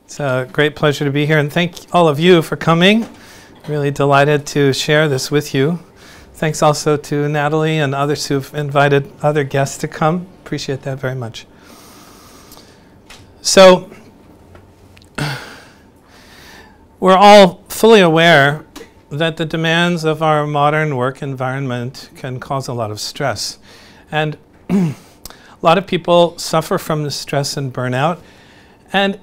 It's a great pleasure to be here, and thank all of you for coming. Really delighted to share this with you. Thanks also to Natalie and others who've invited other guests to come. Appreciate that very much. So, we're all fully aware that the demands of our modern work environment can cause a lot of stress. And a lot of people suffer from the stress and burnout. And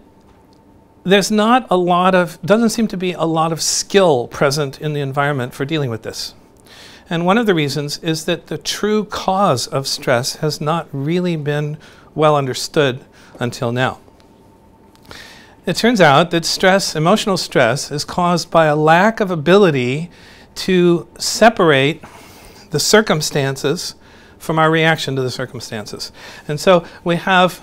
there's not a lot of, doesn't seem to be a lot of skill present in the environment for dealing with this. And one of the reasons is that the true cause of stress has not really been well understood until now. It turns out that stress, emotional stress, is caused by a lack of ability to separate the circumstances from our reaction to the circumstances. And so we have,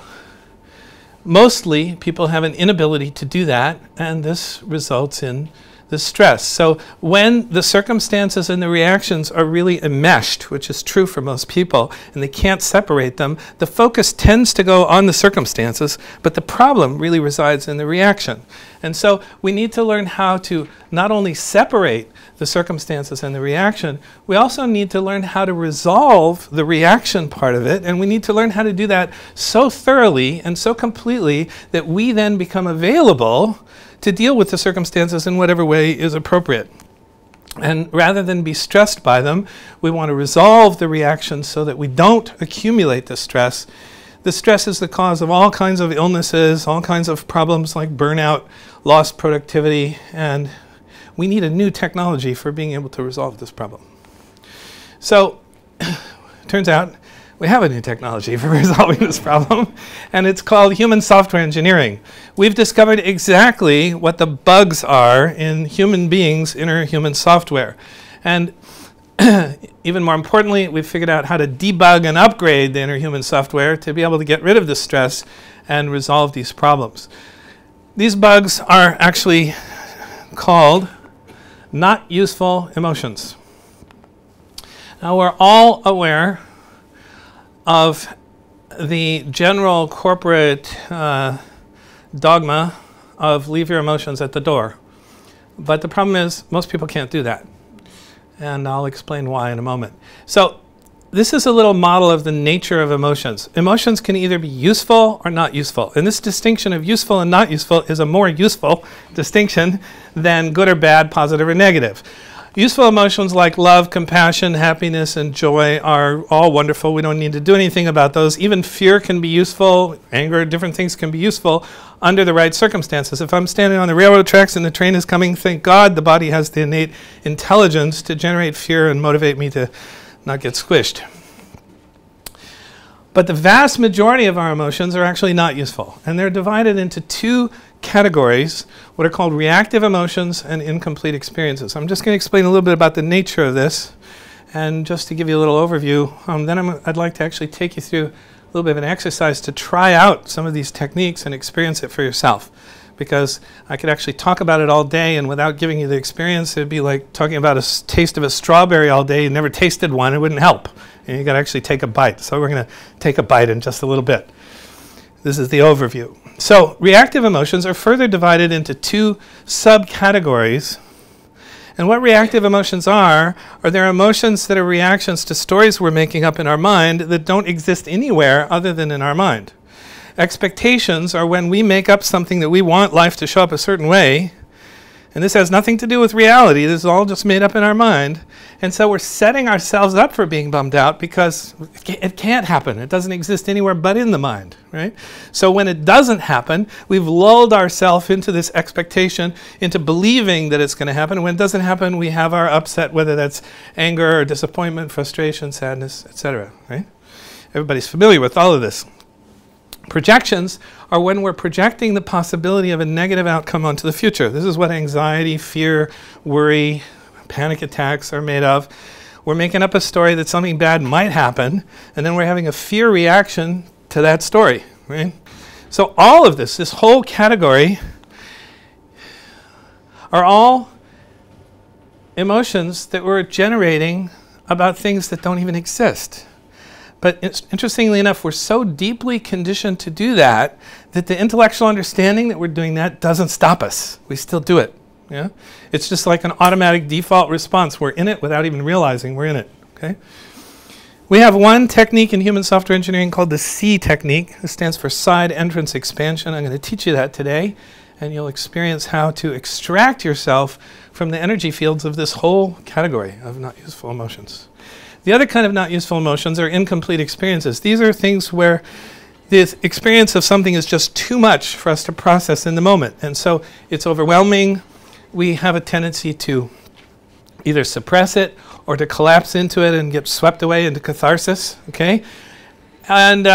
mostly people have an inability to do that, and this results in the stress. So when the circumstances and the reactions are really enmeshed, which is true for most people, and they can't separate them, the focus tends to go on the circumstances, but the problem really resides in the reaction. And so we need to learn how to not only separate the circumstances and the reaction, we also need to learn how to resolve the reaction part of it, and we need to learn how to do that so thoroughly and so completely that we then become available to deal with the circumstances in whatever way is appropriate. And rather than be stressed by them, we want to resolve the reaction so that we don't accumulate the stress. The stress is the cause of all kinds of illnesses, all kinds of problems like burnout, lost productivity, and we need a new technology for being able to resolve this problem. So, turns out we have a new technology for resolving this problem, and it's called human software engineering. We've discovered exactly what the bugs are in human beings' inner human software. And even more importantly, we've figured out how to debug and upgrade the inner human software to be able to get rid of the stress and resolve these problems. These bugs are actually called not useful emotions. Now, we're all aware of the general corporate dogma of leave your emotions at the door. But the problem is most people can't do that. And I'll explain why in a moment. So this is a little model of the nature of emotions. Emotions can either be useful or not useful. And this distinction of useful and not useful is a more useful distinction than good or bad, positive or negative. Useful emotions like love, compassion, happiness, and joy are all wonderful. We don't need to do anything about those. Even fear can be useful. Anger, different things can be useful under the right circumstances. If I'm standing on the railroad tracks and the train is coming, thank God the body has the innate intelligence to generate fear and motivate me to not get squished. But the vast majority of our emotions are actually not useful. And they're divided into two categories, what are called reactive emotions and incomplete experiences. I'm just going to explain a little bit about the nature of this, and just to give you a little overview, then I'd like to actually take you through a little bit of an exercise to try out some of these techniques and experience it for yourself. Because I could actually talk about it all day, and without giving you the experience, it'd be like talking about a taste of a strawberry all day. You never tasted one, it wouldn't help. And you got to actually take a bite. So we're going to take a bite in just a little bit. This is the overview. So reactive emotions are further divided into two subcategories. And what reactive emotions are they're emotions that are reactions to stories we're making up in our mind that don't exist anywhere other than in our mind. Expectations are when we make up something that we want life to show up a certain way, and this has nothing to do with reality. This is all just made up in our mind. And so we're setting ourselves up for being bummed out because it can't happen. It doesn't exist anywhere but in the mind, right? So when it doesn't happen, we've lulled ourselves into this expectation, into believing that it's going to happen. When it doesn't happen, we have our upset, whether that's anger or disappointment, frustration, sadness, etc., right? Everybody's familiar with all of this. Projections are when we're projecting the possibility of a negative outcome onto the future. This is what anxiety, fear, worry, panic attacks are made of. We're making up a story that something bad might happen, and then we're having a fear reaction to that story, right? So all of this whole category, are all emotions that we're generating about things that don't even exist. But interestingly enough, we're so deeply conditioned to do that that the intellectual understanding that we're doing that doesn't stop us. We still do it. Yeah? It's just like an automatic default response. We're in it without even realizing we're in it. Okay? We have one technique in human software engineering called the C technique. This stands for side entrance expansion. I'm going to teach you that today, and you'll experience how to extract yourself from the energy fields of this whole category of not useful emotions. The other kind of not useful emotions are incomplete experiences. These are things where the experience of something is just too much for us to process in the moment. And so it's overwhelming. We have a tendency to either suppress it or to collapse into it and get swept away into catharsis, okay? And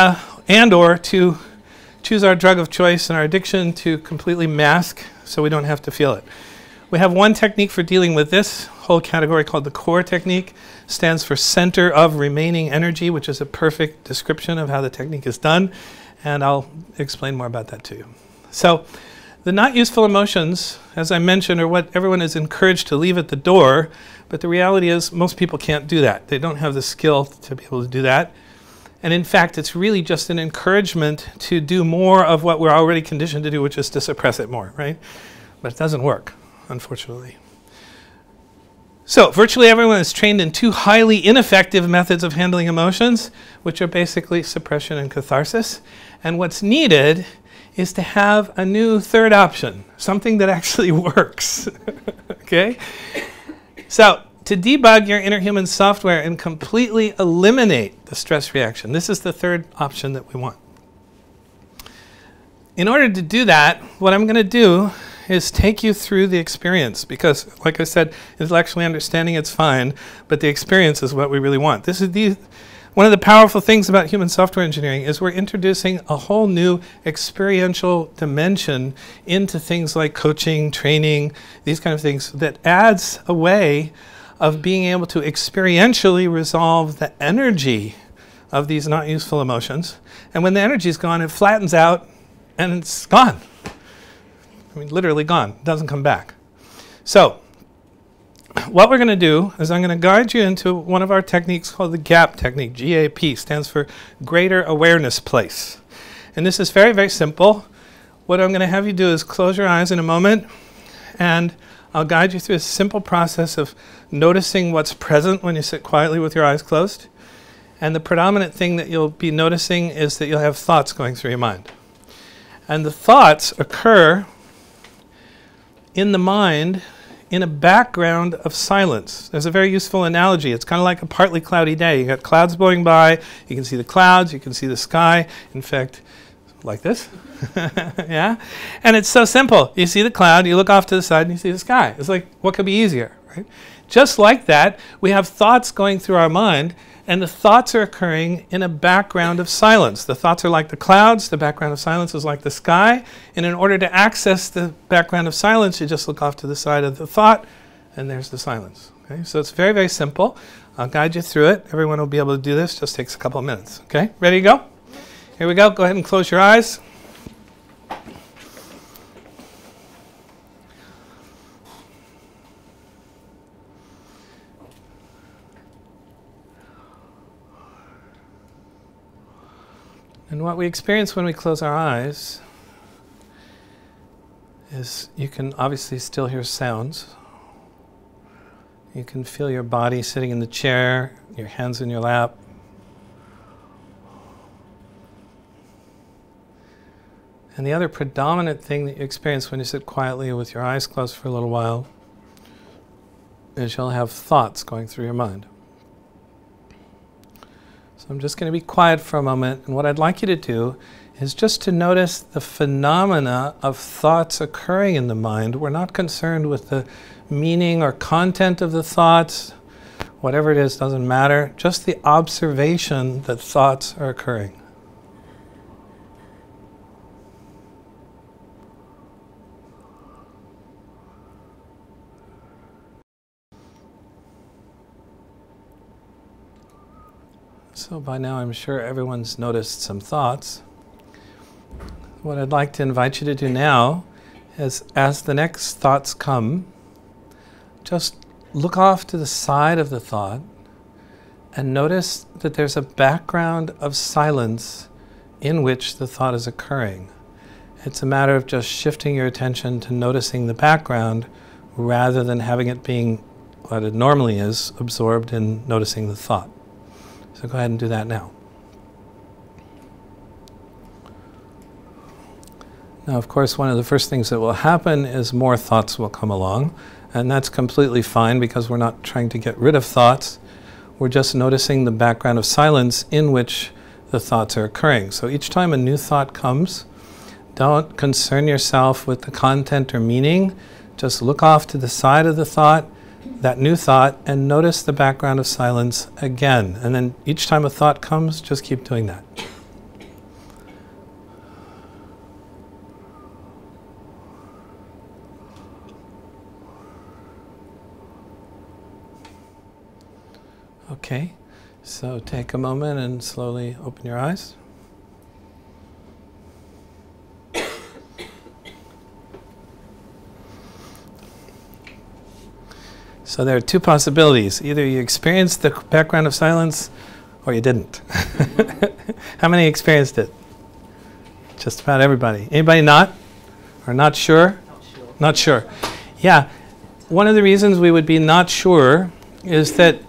or to choose our drug of choice and our addiction to completely mask so we don't have to feel it. We have one technique for dealing with this whole category called the core technique. Stands for center of remaining energy, which is a perfect description of how the technique is done. And I'll explain more about that to you. So the not useful emotions, as I mentioned, are what everyone is encouraged to leave at the door. But the reality is most people can't do that. They don't have the skill to be able to do that. And in fact, it's really just an encouragement to do more of what we're already conditioned to do, which is to suppress it more, right? But it doesn't work, unfortunately. So virtually everyone is trained in two highly ineffective methods of handling emotions, which are basically suppression and catharsis. And what's needed is to have a new third option, something that actually works, okay? So to debug your inner human software and completely eliminate the stress reaction, this is the third option that we want. In order to do that, what I'm going to do is take you through the experience, because like I said, intellectually understanding it's fine, but the experience is what we really want. This is one of the powerful things about human software engineering is we're introducing a whole new experiential dimension into things like coaching, training, these kind of things that adds a way of being able to experientially resolve the energy of these not useful emotions. And when the energy is gone, it flattens out and it's gone. I mean, literally gone. It doesn't come back. So what we're going to do is I'm going to guide you into one of our techniques called the GAP technique. GAP stands for Greater Awareness Place. And this is very, very simple. What I'm going to have you do is close your eyes in a moment, and I'll guide you through a simple process of noticing what's present when you sit quietly with your eyes closed. And the predominant thing that you'll be noticing is that you'll have thoughts going through your mind. And the thoughts occur in the mind in a background of silence. There's a very useful analogy. It's kind of like a partly cloudy day. You got clouds blowing by, you can see the clouds, you can see the sky. In fact, like this. Yeah? And it's so simple. You see the cloud, you look off to the side, and you see the sky. It's like, what could be easier, right? Just like that, we have thoughts going through our mind, and the thoughts are occurring in a background of silence. The thoughts are like the clouds, the background of silence is like the sky, and in order to access the background of silence, you just look off to the side of the thought, and there's the silence. Okay? So it's very, very simple. I'll guide you through it. Everyone will be able to do this. Just takes a couple of minutes. Okay? Ready to go? Here we go. Go ahead and close your eyes. And what we experience when we close our eyes is you can obviously still hear sounds. You can feel your body sitting in the chair, your hands in your lap. And the other predominant thing that you experience when you sit quietly with your eyes closed for a little while is you'll have thoughts going through your mind. So I'm just going to be quiet for a moment, and what I'd like you to do is just to notice the phenomena of thoughts occurring in the mind. We're not concerned with the meaning or content of the thoughts. Whatever it is doesn't matter. Just the observation that thoughts are occurring. So by now I'm sure everyone's noticed some thoughts. What I'd like to invite you to do now is, as the next thoughts come, just look off to the side of the thought and notice that there's a background of silence in which the thought is occurring. It's a matter of just shifting your attention to noticing the background rather than having it being what it normally is, absorbed in noticing the thought. So go ahead and do that now. Now, of course, one of the first things that will happen is more thoughts will come along, and that's completely fine because we're not trying to get rid of thoughts. We're just noticing the background of silence in which the thoughts are occurring. So each time a new thought comes, don't concern yourself with the content or meaning. Just look off to the side of the thought, that new thought, and notice the background of silence again. And then each time a thought comes, just keep doing that. Okay, so take a moment and slowly open your eyes. So there are two possibilities. Either you experienced the background of silence or you didn't. How many experienced it? Just about everybody. Anybody not? Or not sure? Not sure. Not sure. Yeah. One of the reasons we would be not sure is that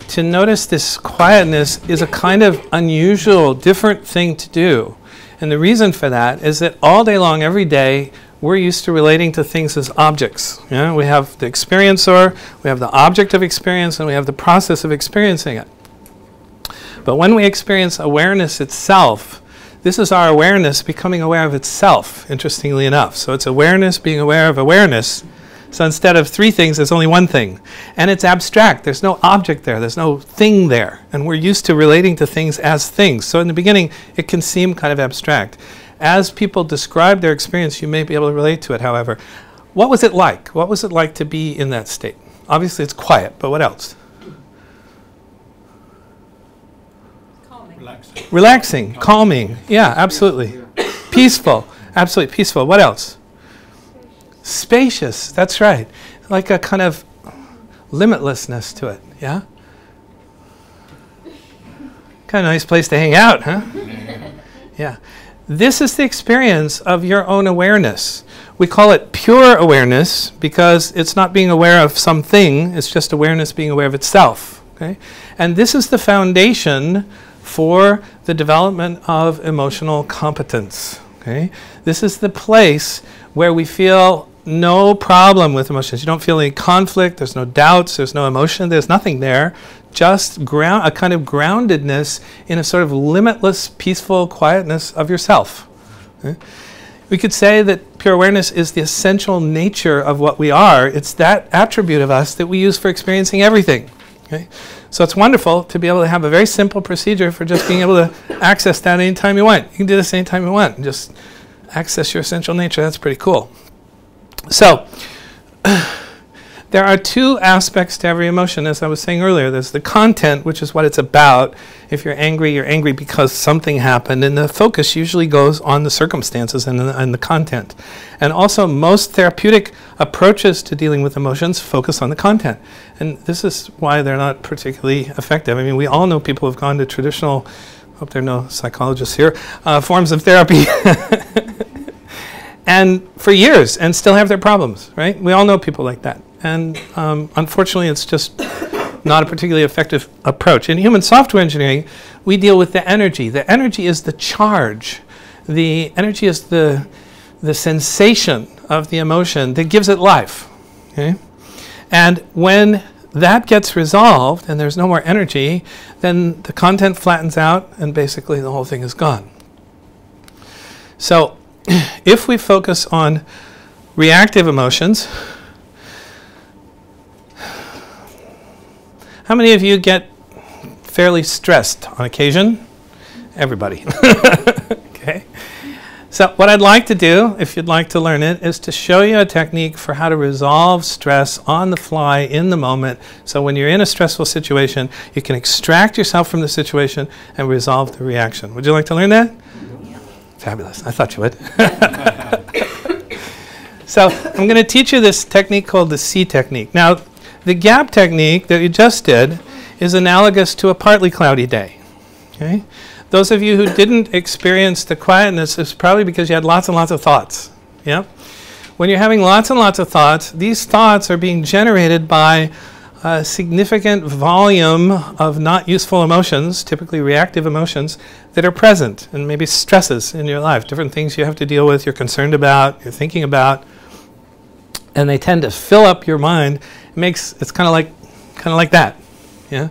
to notice this quietness is a kind of unusual, different thing to do. And the reason for that is that all day long, every day, we're used to relating to things as objects. Yeah? We have the experiencer, we have the object of experience, and we have the process of experiencing it. But when we experience awareness itself, this is our awareness becoming aware of itself, interestingly enough. So it's awareness being aware of awareness. So instead of three things, there's only one thing. And it's abstract. There's no object there. There's no thing there. And we're used to relating to things as things. So in the beginning, it can seem kind of abstract. As people describe their experience, you may be able to relate to it, however. What was it like? What was it like to be in that state? Obviously, it's quiet, but what else? Calming. Relaxing, calming. Yeah, absolutely. Peaceful. Absolutely peaceful. What else? Spacious, that's right. Like a kind of limitlessness to it, yeah? Kind of nice place to hang out, huh? Yeah. This is the experience of your own awareness. We call it pure awareness because it's not being aware of something, it's just awareness being aware of itself, okay? And this is the foundation for the development of emotional competence, okay? This is the place where we feel no problem with emotions. You don't feel any conflict, there's no doubts, there's no emotion, there's nothing there. Just a kind of groundedness in a sort of limitless, peaceful quietness of yourself. Okay? We could say that pure awareness is the essential nature of what we are. It's that attribute of us that we use for experiencing everything. Okay? So it's wonderful to be able to have a very simple procedure for just being able to access that anytime you want. You can do this anytime you want and just access your essential nature. That's pretty cool. So, there are two aspects to every emotion, as I was saying earlier. There's the content, which is what it's about. If you're angry because something happened, and the focus usually goes on the circumstances and the content. And also, most therapeutic approaches to dealing with emotions focus on the content. And this is why they're not particularly effective. I mean, we all know people who've gone to traditional, hope there are no psychologists here, forms of therapy. And for years, and still have their problems, right? We all know people like that. And unfortunately, it's just not a particularly effective approach. In human software engineering, we deal with the energy. The energy is the charge. The energy is the sensation of the emotion that gives it life, okay? And when that gets resolved and there's no more energy, then the content flattens out and basically the whole thing is gone. So, if we focus on reactive emotions, how many of you get fairly stressed on occasion? Everybody. Okay. So what I'd like to do, if you'd like to learn it, is to show you a technique for how to resolve stress on the fly in the moment. So when you're in a stressful situation, you can extract yourself from the situation and resolve the reaction. Would you like to learn that? Fabulous. I thought you would. So I'm going to teach you this technique called the C technique. Now, the gap technique that you just did is analogous to a partly cloudy day. Okay? Those of you who didn't experience the quietness is probably because you had lots and lots of thoughts. Yeah? When you're having lots and lots of thoughts, these thoughts are being generated by a significant volume of not useful emotions, typically reactive emotions, that are present, and maybe stresses in your life, different things you have to deal with, you're concerned about, you're thinking about, and they tend to fill up your mind. It's kind of like that, yeah,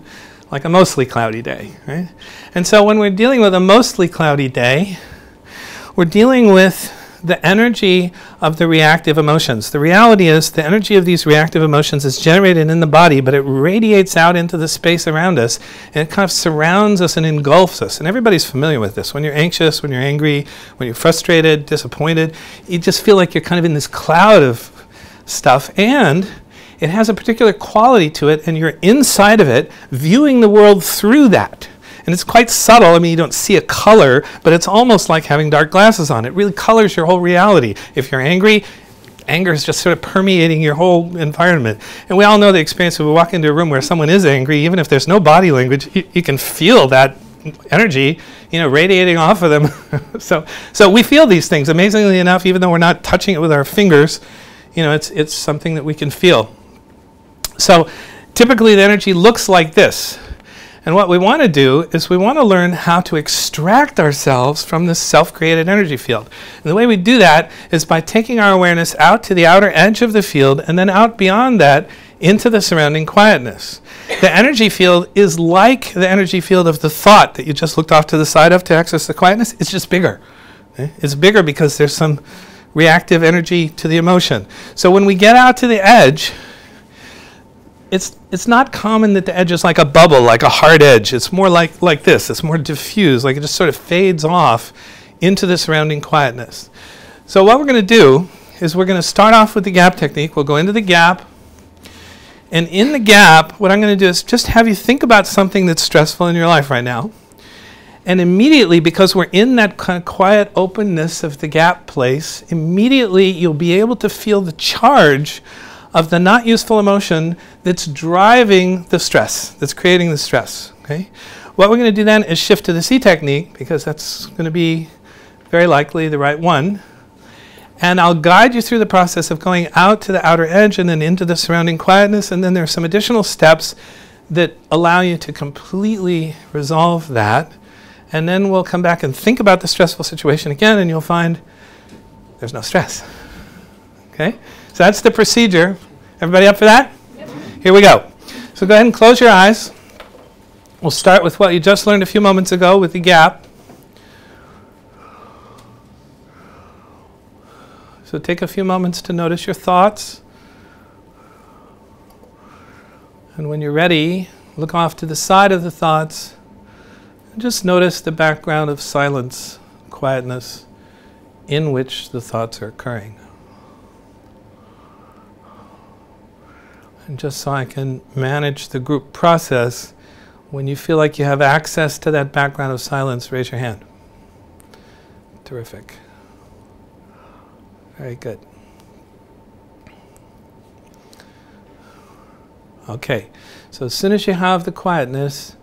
like a mostly cloudy day, right? And so when we're dealing with a mostly cloudy day, we're dealing with the energy of the reactive emotions. The reality is the energy of these reactive emotions is generated in the body, but it radiates out into the space around us, and it kind of surrounds us and engulfs us. And everybody's familiar with this. When you're anxious, when you're angry, when you're frustrated, disappointed, you just feel like you're kind of in this cloud of stuff, and it has a particular quality to it, and you're inside of it, viewing the world through that. And it's quite subtle. I mean, you don't see a color, but it's almost like having dark glasses on. It really colors your whole reality. If you're angry, anger is just sort of permeating your whole environment. And we all know the experience when we walk into a room where someone is angry, even if there's no body language, you can feel that energy, radiating off of them. So we feel these things. Amazingly enough, even though we're not touching it with our fingers, it's something that we can feel. So typically the energy looks like this. And what we want to do is we want to learn how to extract ourselves from this self-created energy field. And the way we do that is by taking our awareness out to the outer edge of the field and then out beyond that into the surrounding quietness. The energy field is like the energy field of the thought that you just looked off to the side of to access the quietness. It's just bigger. Okay? It's bigger because there's some reactive energy to the emotion. So when we get out to the edge, it's not common that the edge is like a bubble, like a hard edge. It's more like this. It's more diffused, like it just sort of fades off into the surrounding quietness. So what we're going to do is we're going to start off with the gap technique. We'll go into the gap. And in the gap, what I'm going to do is just have you think about something that's stressful in your life right now. And immediately, because we're in that kind of quiet openness of the gap place, immediately you'll be able to feel the charge of the not useful emotion that's driving the stress, that's creating the stress. Okay? What we're going to do then is shift to the C technique, because that's going to be very likely the right one. And I'll guide you through the process of going out to the outer edge and then into the surrounding quietness, and then there are some additional steps that allow you to completely resolve that. And then we'll come back and think about the stressful situation again, and you'll find there's no stress. Okay? So that's the procedure. Everybody up for that? Yep. Here we go. So go ahead and close your eyes. We'll start with what you just learned a few moments ago with the gap. So take a few moments to notice your thoughts. And when you're ready, look off to the side of the thoughts and just notice the background of silence, quietness in which the thoughts are occurring. And just so I can manage the group process, when you feel like you have access to that background of silence, raise your hand. Terrific. Very good. Okay, so as soon as you have the quietness,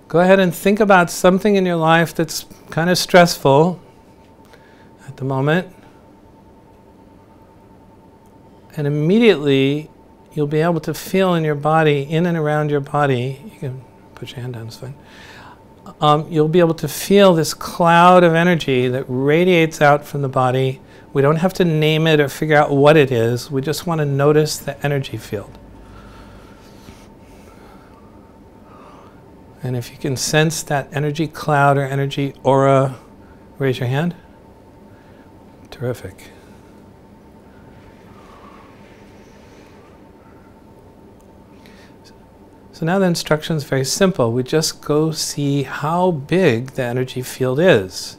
go ahead and think about something in your life that's kind of stressful at the moment. And immediately, you'll be able to feel in your body, in and around your body, you can put your hand down, it's fine. You'll be able to feel this cloud of energy that radiates out from the body. We don't have to name it or figure out what it is. We just want to notice the energy field. And if you can sense that energy cloud or energy aura, raise your hand. Terrific. So now the instruction is very simple. We just go see how big the energy field is.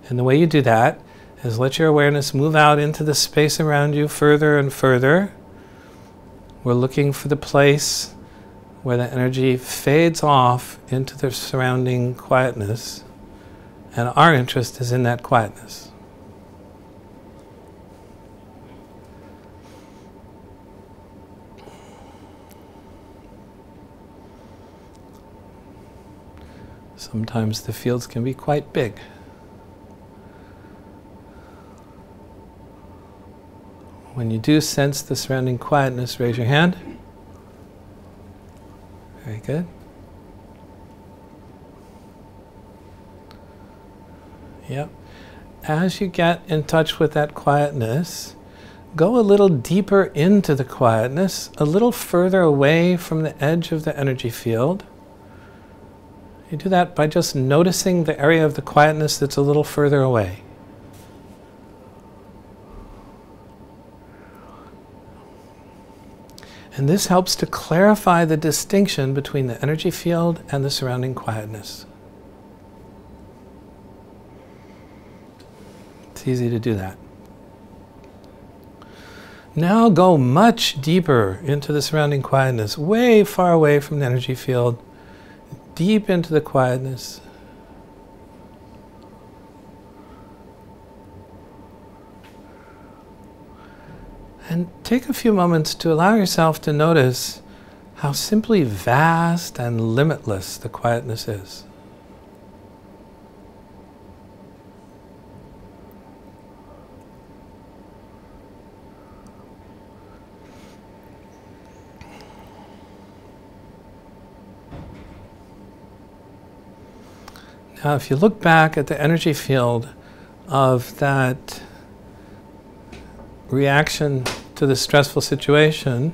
And the way you do that is let your awareness move out into the space around you further and further. We're looking for the place where the energy fades off into the surrounding quietness. And our interest is in that quietness. Sometimes the fields can be quite big. When you do sense the surrounding quietness, raise your hand. Very good. Yep. As you get in touch with that quietness, go a little deeper into the quietness, a little further away from the edge of the energy field. You do that by just noticing the area of the quietness that's a little further away. And this helps to clarify the distinction between the energy field and the surrounding quietness. It's easy to do that. Now go much deeper into the surrounding quietness, way far away from the energy field, deep into the quietness. And take a few moments to allow yourself to notice how simply vast and limitless the quietness is. Now, if you look back at the energy field of that reaction to the stressful situation,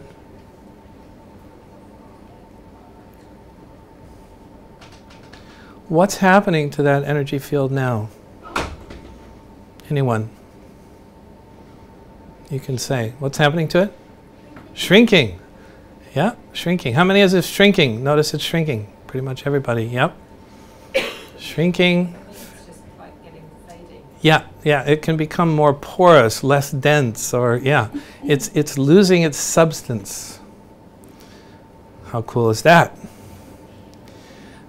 what's happening to that energy field now? Anyone? You can say, what's happening to it? Shrinking. Yeah, shrinking. How many is it shrinking? Notice it's shrinking. Pretty much everybody, yep. Shrinking. It's just like getting fading. Yeah, it can become more porous, less dense, or it's losing its substance. How cool is that?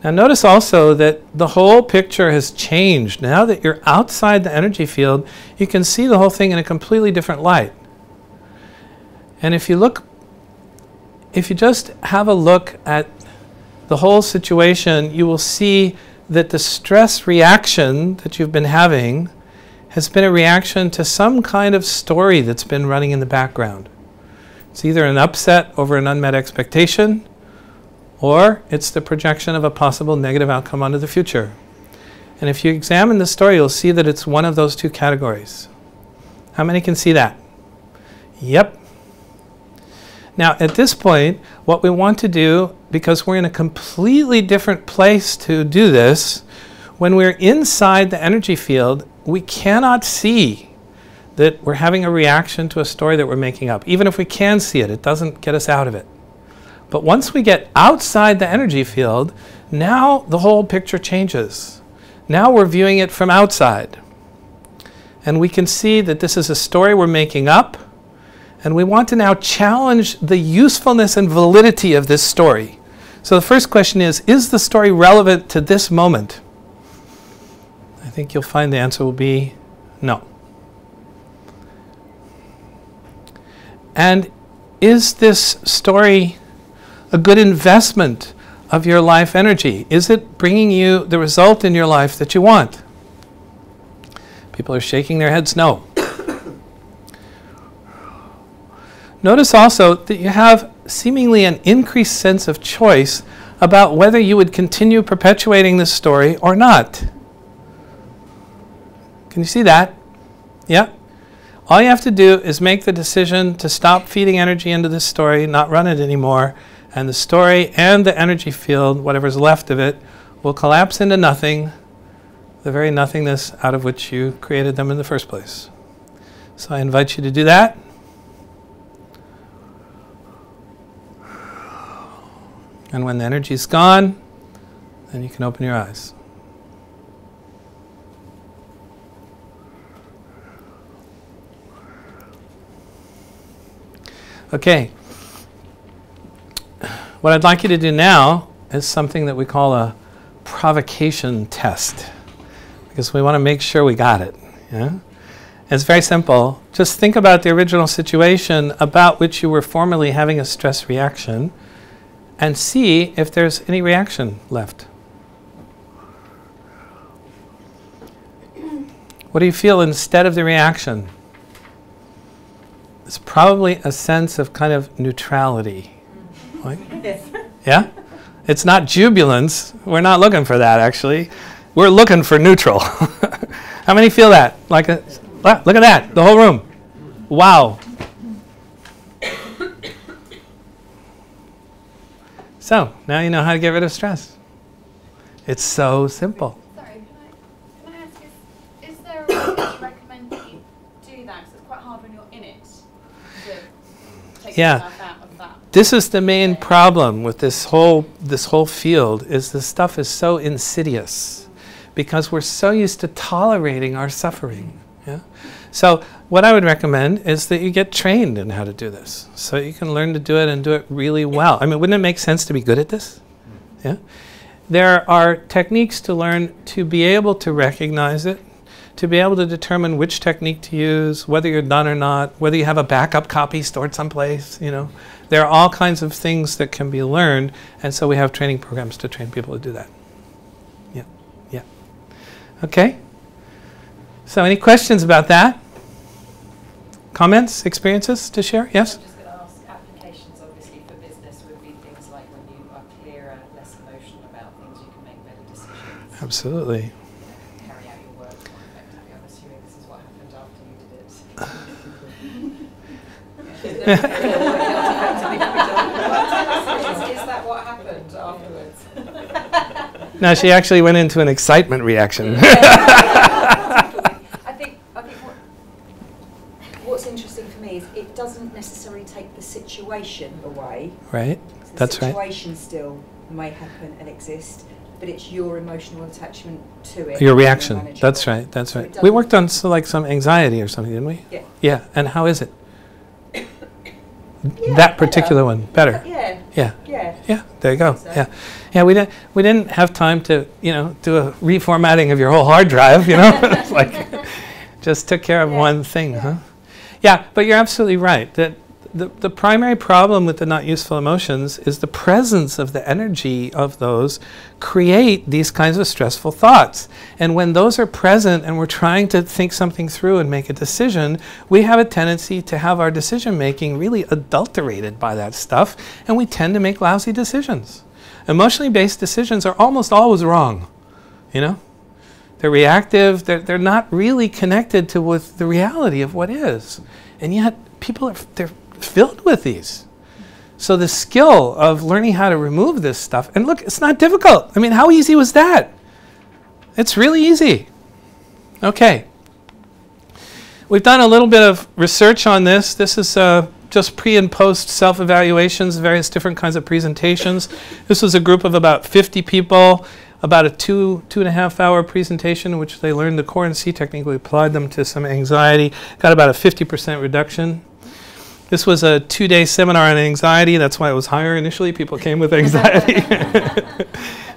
Now notice also that the whole picture has changed. Now that you're outside the energy field, you can see the whole thing in a completely different light. And if you just have a look at the whole situation, you will see that the stress reaction that you've been having has been a reaction to some kind of story that's been running in the background. It's either an upset over an unmet expectation, or it's the projection of a possible negative outcome onto the future. And if you examine the story, you'll see that it's one of those two categories. How many can see that? Yep. Now, at this point, what we want to do, because we're in a completely different place to do this, when we're inside the energy field, we cannot see that we're having a reaction to a story that we're making up. Even if we can see it, it doesn't get us out of it. But once we get outside the energy field, now the whole picture changes. Now we're viewing it from outside. And we can see that this is a story we're making up, and we want to now challenge the usefulness and validity of this story. So the first question is the story relevant to this moment? I think you'll find the answer will be no. And is this story a good investment of your life energy? Is it bringing you the result in your life that you want? People are shaking their heads no. Notice also that you have seemingly an increased sense of choice about whether you would continue perpetuating this story or not. Can you see that? Yeah? All you have to do is make the decision to stop feeding energy into this story, not run it anymore, and the story and the energy field, whatever's left of it, will collapse into nothing, the very nothingness out of which you created them in the first place. So I invite you to do that. And when the energy's gone, then you can open your eyes. Okay. What I'd like you to do now is something that we call a provocation test, because we want to make sure we got it. Yeah? It's very simple. Just think about the original situation about which you were formerly having a stress reaction, and see if there's any reaction left. What do you feel instead of the reaction? It's probably a sense of kind of neutrality. Like, yeah? It's not jubilance. We're not looking for that, actually. We're looking for neutral. How many feel that? Like a, look at that, the whole room. Wow. So, now you know how to get rid of stress. It's so simple. Sorry, can I ask, is there a way that you recommend that you do that? Because it's quite hard when you're in it to take yourself out of that. This is the main problem with this whole field, is this stuff is so insidious because we're so used to tolerating our suffering. Yeah? So what I would recommend is that you get trained in how to do this, so you can learn to do it and do it really well. I mean, wouldn't it make sense to be good at this? Yeah. There are techniques to learn to be able to recognize it, to be able to determine which technique to use, whether you're done or not, whether you have a backup copy stored someplace, you know. There are all kinds of things that can be learned, and so we have training programs to train people to do that. Yeah, yeah. Okay? So any questions about that? Comments, experiences to share? Yes? I'm just going to ask, applications obviously for business would be things like when you are clearer, less emotional about things, you can make better decisions. Absolutely. Carry out your work more effectively. I'm assuming this is what happened after you did it. Is that what happened afterwards? No, she actually went into an excitement reaction. I think what's interesting for me is it doesn't necessarily take the situation away. Right, The that's right. situation still may happen and exist, but it's your emotional attachment to it. Your that reaction, you're managing. that's right, that's So it right. We doesn't- worked on like some anxiety or something, didn't we? Yeah. Yeah, and how is it? Yeah, That particular one, better. Yeah. Yeah. Yeah. Yeah, there you go. So- Yeah, yeah. We didn't have time to, you know, do a reformatting of your whole hard drive. You know, it's like just took care of Yeah. one thing, huh? Yeah, but you're absolutely right. That the primary problem with the not useful emotions is the presence of the energy of those create these kinds of stressful thoughts. And when those are present and we're trying to think something through and make a decision, we have a tendency to have our decision making really adulterated by that stuff, and we tend to make lousy decisions. Emotionally based decisions are almost always wrong, you know? They're reactive, they're not really connected with the reality of what is. And yet people they're filled with these. So the skill of learning how to remove this stuff, and look, it's not difficult. I mean, how easy was that? It's really easy. Okay. We've done a little bit of research on this. This is just pre and post self-evaluations, various different kinds of presentations. This was a group of about 50 people, about a 2.5 hour presentation in which they learned the core and C technique. We applied them to some anxiety, got about a 50% reduction. This was a 2-day seminar on anxiety. That's why it was higher initially. People came with anxiety.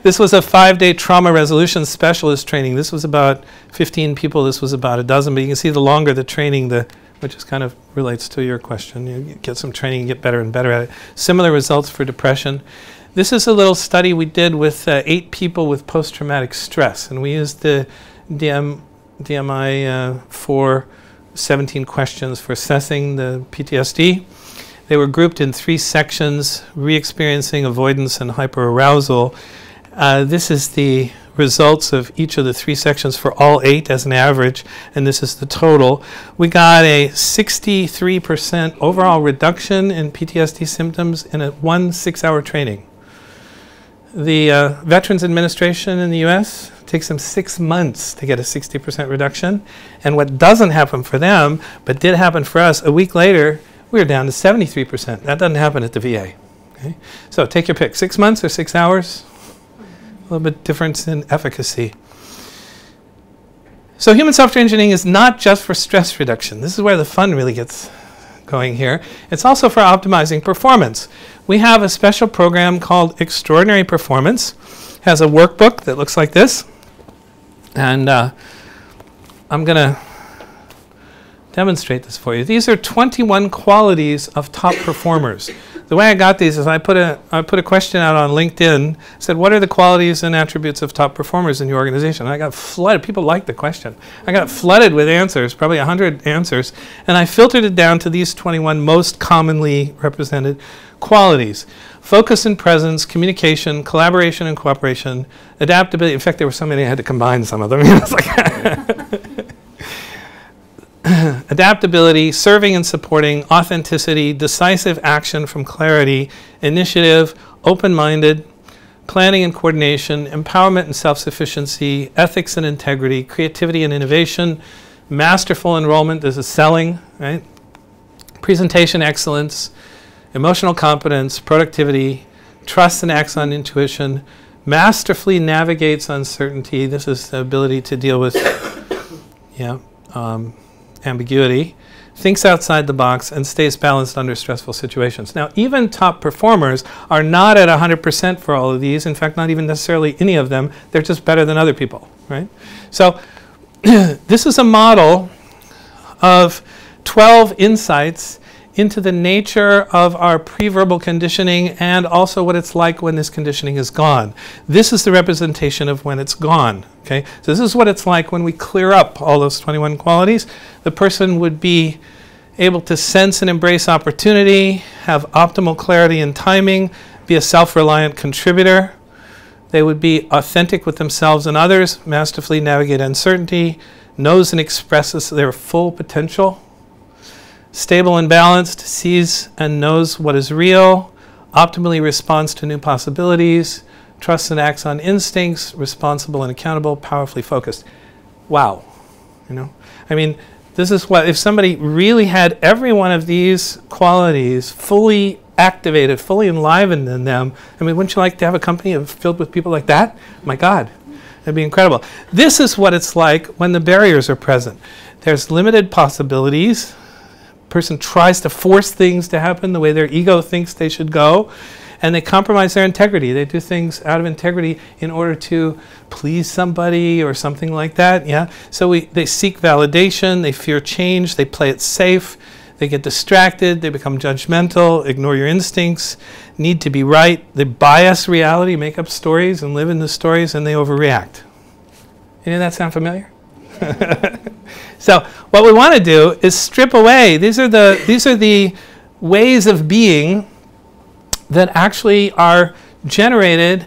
This was a 5-day trauma resolution specialist training. This was about 15 people. This was about a dozen. But you can see the longer the training, which is kind of relates to your question. You get some training, you get better and better at it. Similar results for depression. This is a little study we did with 8 people with post-traumatic stress. And we used the DMI for 17 questions for assessing the PTSD. They were grouped in 3 sections: re-experiencing, avoidance, and hyperarousal. This is the results of each of the 3 sections for all 8 as an average, and this is the total. We got a 63% overall reduction in PTSD symptoms in a 1 6-hour training. The Veterans Administration in the US takes them 6 months to get a 60% reduction. And what doesn't happen for them, but did happen for us, a week later, we were down to 73%. That doesn't happen at the VA. Okay? So take your pick, 6 months or 6 hours? A little bit difference in efficacy. So human software engineering is not just for stress reduction. This is where the fun really gets going here. It's also for optimizing performance. We have a special program called Extraordinary Performance. It has a workbook that looks like this. And I'm going to demonstrate this for you. These are 21 qualities of top performers. The way I got these is I put a question out on LinkedIn, said, what are the qualities and attributes of top performers in your organization? And I got flooded. People liked the question. I got flooded with answers, probably 100 answers, and I filtered it down to these 21 most commonly represented qualities. Focus and presence, communication, collaboration and cooperation, adaptability. In fact, there were so many I had to combine some of them. It's like adaptability, serving and supporting, authenticity, decisive action from clarity, initiative, open-minded, planning and coordination, empowerment and self-sufficiency, ethics and integrity, creativity and innovation, masterful enrollment, this is selling, right? Presentation excellence, emotional competence, productivity, trust and acts on intuition, masterfully navigates uncertainty, this is the ability to deal with ambiguity, thinks outside the box, and stays balanced under stressful situations. Now, even top performers are not at 100% for all of these. In fact, not even necessarily any of them. They're just better than other people, right? So this is a model of 12 insights into the nature of our pre-verbal conditioning and also what it's like when this conditioning is gone. This is the representation of when it's gone. Okay? So this is what it's like when we clear up all those 21 qualities. The person would be able to sense and embrace opportunity, have optimal clarity and timing, be a self-reliant contributor. They would be authentic with themselves and others, masterfully navigate uncertainty, knows and expresses their full potential, stable and balanced, sees and knows what is real, optimally responds to new possibilities, trusts and acts on instincts, responsible and accountable, powerfully focused. Wow. You know, I mean, this is what, if somebody really had every one of these qualities fully activated, fully enlivened in them, I mean, wouldn't you like to have a company filled with people like that? My God, that'd be incredible. This is what it's like when the barriers are present. There's limited possibilities. Person tries to force things to happen the way their ego thinks they should go, and they compromise their integrity. They do things out of integrity in order to please somebody or something like that. Yeah. So they seek validation, they fear change, they play it safe, they get distracted, they become judgmental, ignore your instincts, need to be right, they bias reality, make up stories and live in the stories, and they overreact. Any of that sound familiar? So what we want to do is strip away. These are the ways of being that actually are generated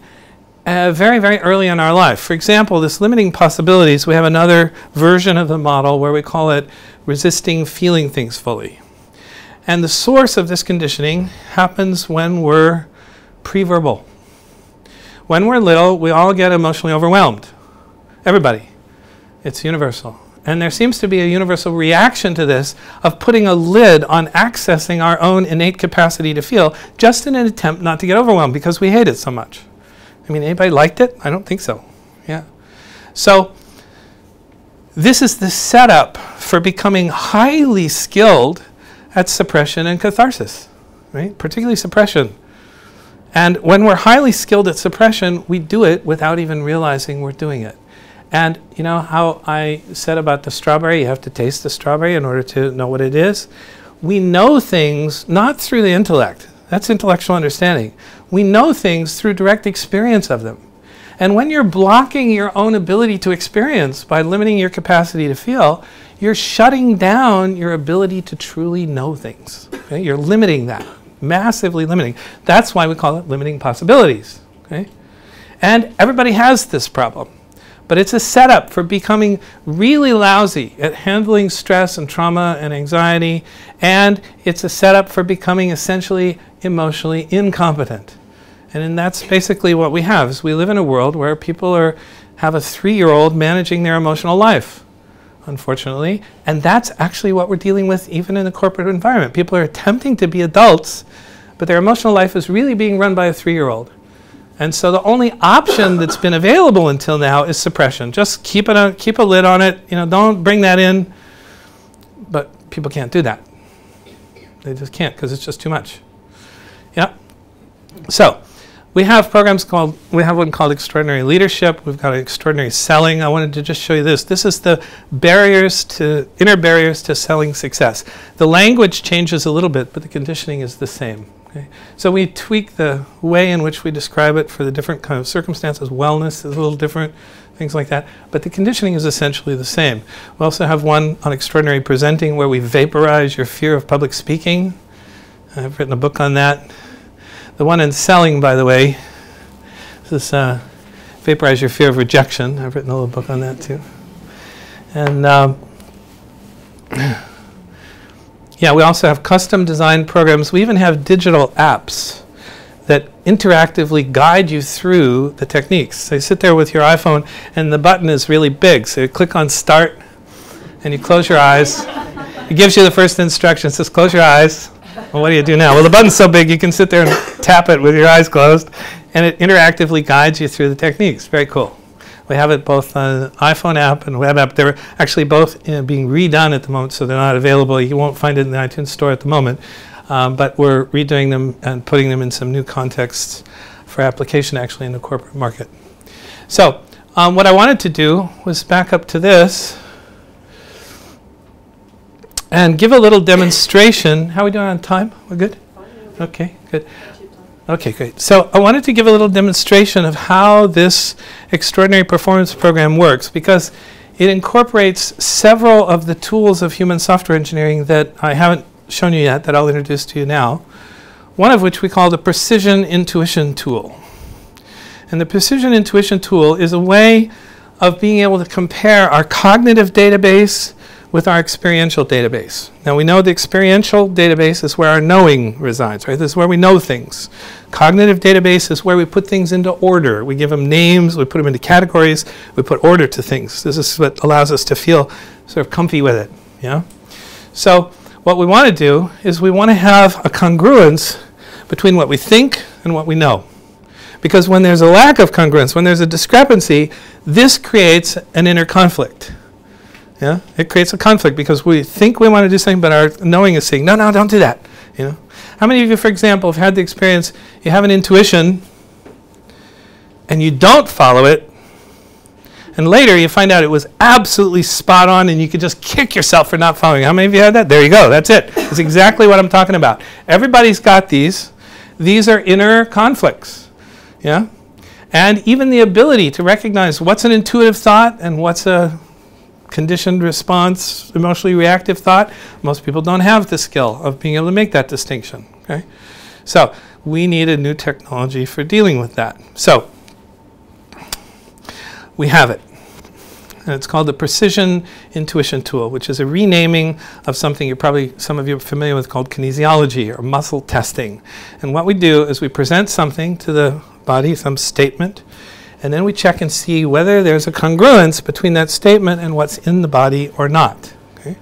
very, very early in our life. For example, this limiting possibilities, we have another version of the model where we call it resisting feeling things fully. And the source of this conditioning happens when we're pre-verbal. When we're little, we all get emotionally overwhelmed. Everybody. It's universal. And there seems to be a universal reaction to this of putting a lid on accessing our own innate capacity to feel, just in an attempt not to get overwhelmed because we hate it so much. I mean, anybody liked it? I don't think so. Yeah. So this is the setup for becoming highly skilled at suppression and catharsis, right? Particularly suppression. And when we're highly skilled at suppression, we do it without even realizing we're doing it. And you know how I said about the strawberry, you have to taste the strawberry in order to know what it is? We know things not through the intellect. That's intellectual understanding. We know things through direct experience of them. And when you're blocking your own ability to experience by limiting your capacity to feel, you're shutting down your ability to truly know things. Okay? You're limiting that, massively limiting. That's why we call it limiting possibilities. Okay? And everybody has this problem. But it's a setup for becoming really lousy at handling stress and trauma and anxiety, and it's a setup for becoming essentially emotionally incompetent. And that's basically what we have, is we live in a world where people have a 3-year-old managing their emotional life, unfortunately, and that's actually what we're dealing with even in the corporate environment. People are attempting to be adults, but their emotional life is really being run by a 3-year-old. And so the only option that's been available until now is suppression. Just keep a lid on it. You know, don't bring that in. But people can't do that. They just can't because it's just too much. Yeah. So we have one called Extraordinary Leadership. We've got Extraordinary Selling. I wanted to just show you this. This is the inner barriers to selling success. The language changes a little bit, but the conditioning is the same. Okay? So we tweak the way in which we describe it for the different kind of circumstances. Wellness is a little different, things like that. But the conditioning is essentially the same. We also have one on extraordinary presenting where we vaporize your fear of public speaking. I've written a book on that. The one in selling, by the way, this is vaporize your fear of rejection. I've written a little book on that too. And yeah, we also have custom designed programs. We even have digital apps that interactively guide you through the techniques. So you sit there with your iPhone and the button is really big. So you click on start and you close your eyes. It gives you the first instruction. It says close your eyes. Well, what do you do now? Well, the button's so big you can sit there and tap it with your eyes closed, and it interactively guides you through the techniques. Very cool. We have it both on an iPhone app and web app. They're actually both being redone at the moment, so they're not available. You won't find it in the iTunes store at the moment, but we're redoing them and putting them in some new contexts for application actually in the corporate market. So what I wanted to do was back up to this and give a little demonstration. How are we doing on time? We're good? Okay, good. Okay, great. So I wanted to give a little demonstration of how this extraordinary performance program works, because it incorporates several of the tools of human software engineering that I haven't shown you yet, that I'll introduce to you now, one of which we call the Precision Intuition tool. And the Precision Intuition tool is a way of being able to compare our cognitive database with our experiential database. Now we know the experiential database is where our knowing resides, right? This is where we know things. Cognitive database is where we put things into order. We give them names, we put them into categories, we put order to things. This is what allows us to feel sort of comfy with it, yeah? So what we want to do is we want to have a congruence between what we think and what we know. Because when there's a lack of congruence, when there's a discrepancy, this creates an inner conflict. Yeah, it creates a conflict because we think we want to do something, but our knowing is saying, no, no, don't do that. You know, how many of you, for example, have had the experience, you have an intuition and you don't follow it, and later you find out it was absolutely spot on and you could just kick yourself for not following. How many of you had that? There you go, that's it. That's exactly what I'm talking about. Everybody's got these. These are inner conflicts. Yeah, and even the ability to recognize what's an intuitive thought and what's a conditioned response, emotionally reactive thought. Most people don't have the skill of being able to make that distinction. Okay, so we need a new technology for dealing with that. So we have it, and it's called the Precision Intuition tool, which is a renaming of something some of you are familiar with called kinesiology or muscle testing. And what we do is we present something to the body, some statement, and then we check and see whether there's a congruence between that statement and what's in the body or not. Okay?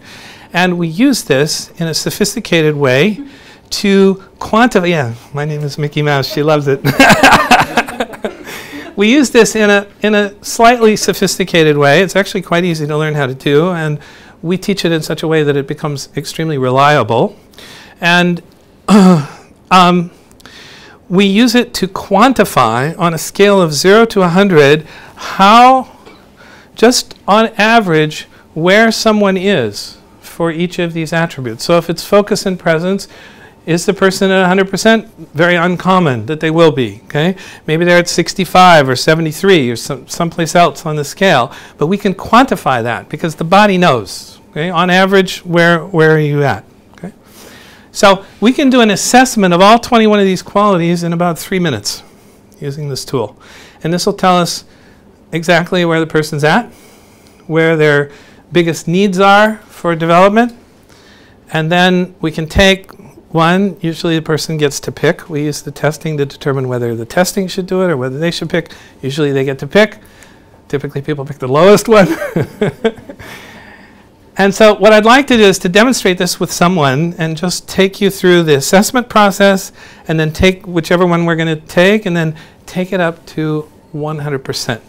And we use this in a sophisticated way to quantify. Yeah, my name is Mickey Mouse. She loves it. We use this in a slightly sophisticated way. It's actually quite easy to learn how to do, and we teach it in such a way that it becomes extremely reliable. And we use it to quantify on a scale of 0 to 100 how, just on average, where someone is for each of these attributes. So if it's focus and presence, is the person at 100%? Very uncommon that they will be, okay? Maybe they're at 65 or 73 or someplace else on the scale, but we can quantify that because the body knows, okay? On average, where are you at? So we can do an assessment of all 21 of these qualities in about 3 minutes using this tool. And this will tell us exactly where the person's at, where their biggest needs are for development. And then we can take one, usually the person gets to pick. We use the testing to determine whether the testing should do it or whether they should pick. Usually they get to pick. Typically people pick the lowest one. And so what I'd like to do is to demonstrate this with someone and just take you through the assessment process and then take whichever one we're going to take and then take it up to 100%.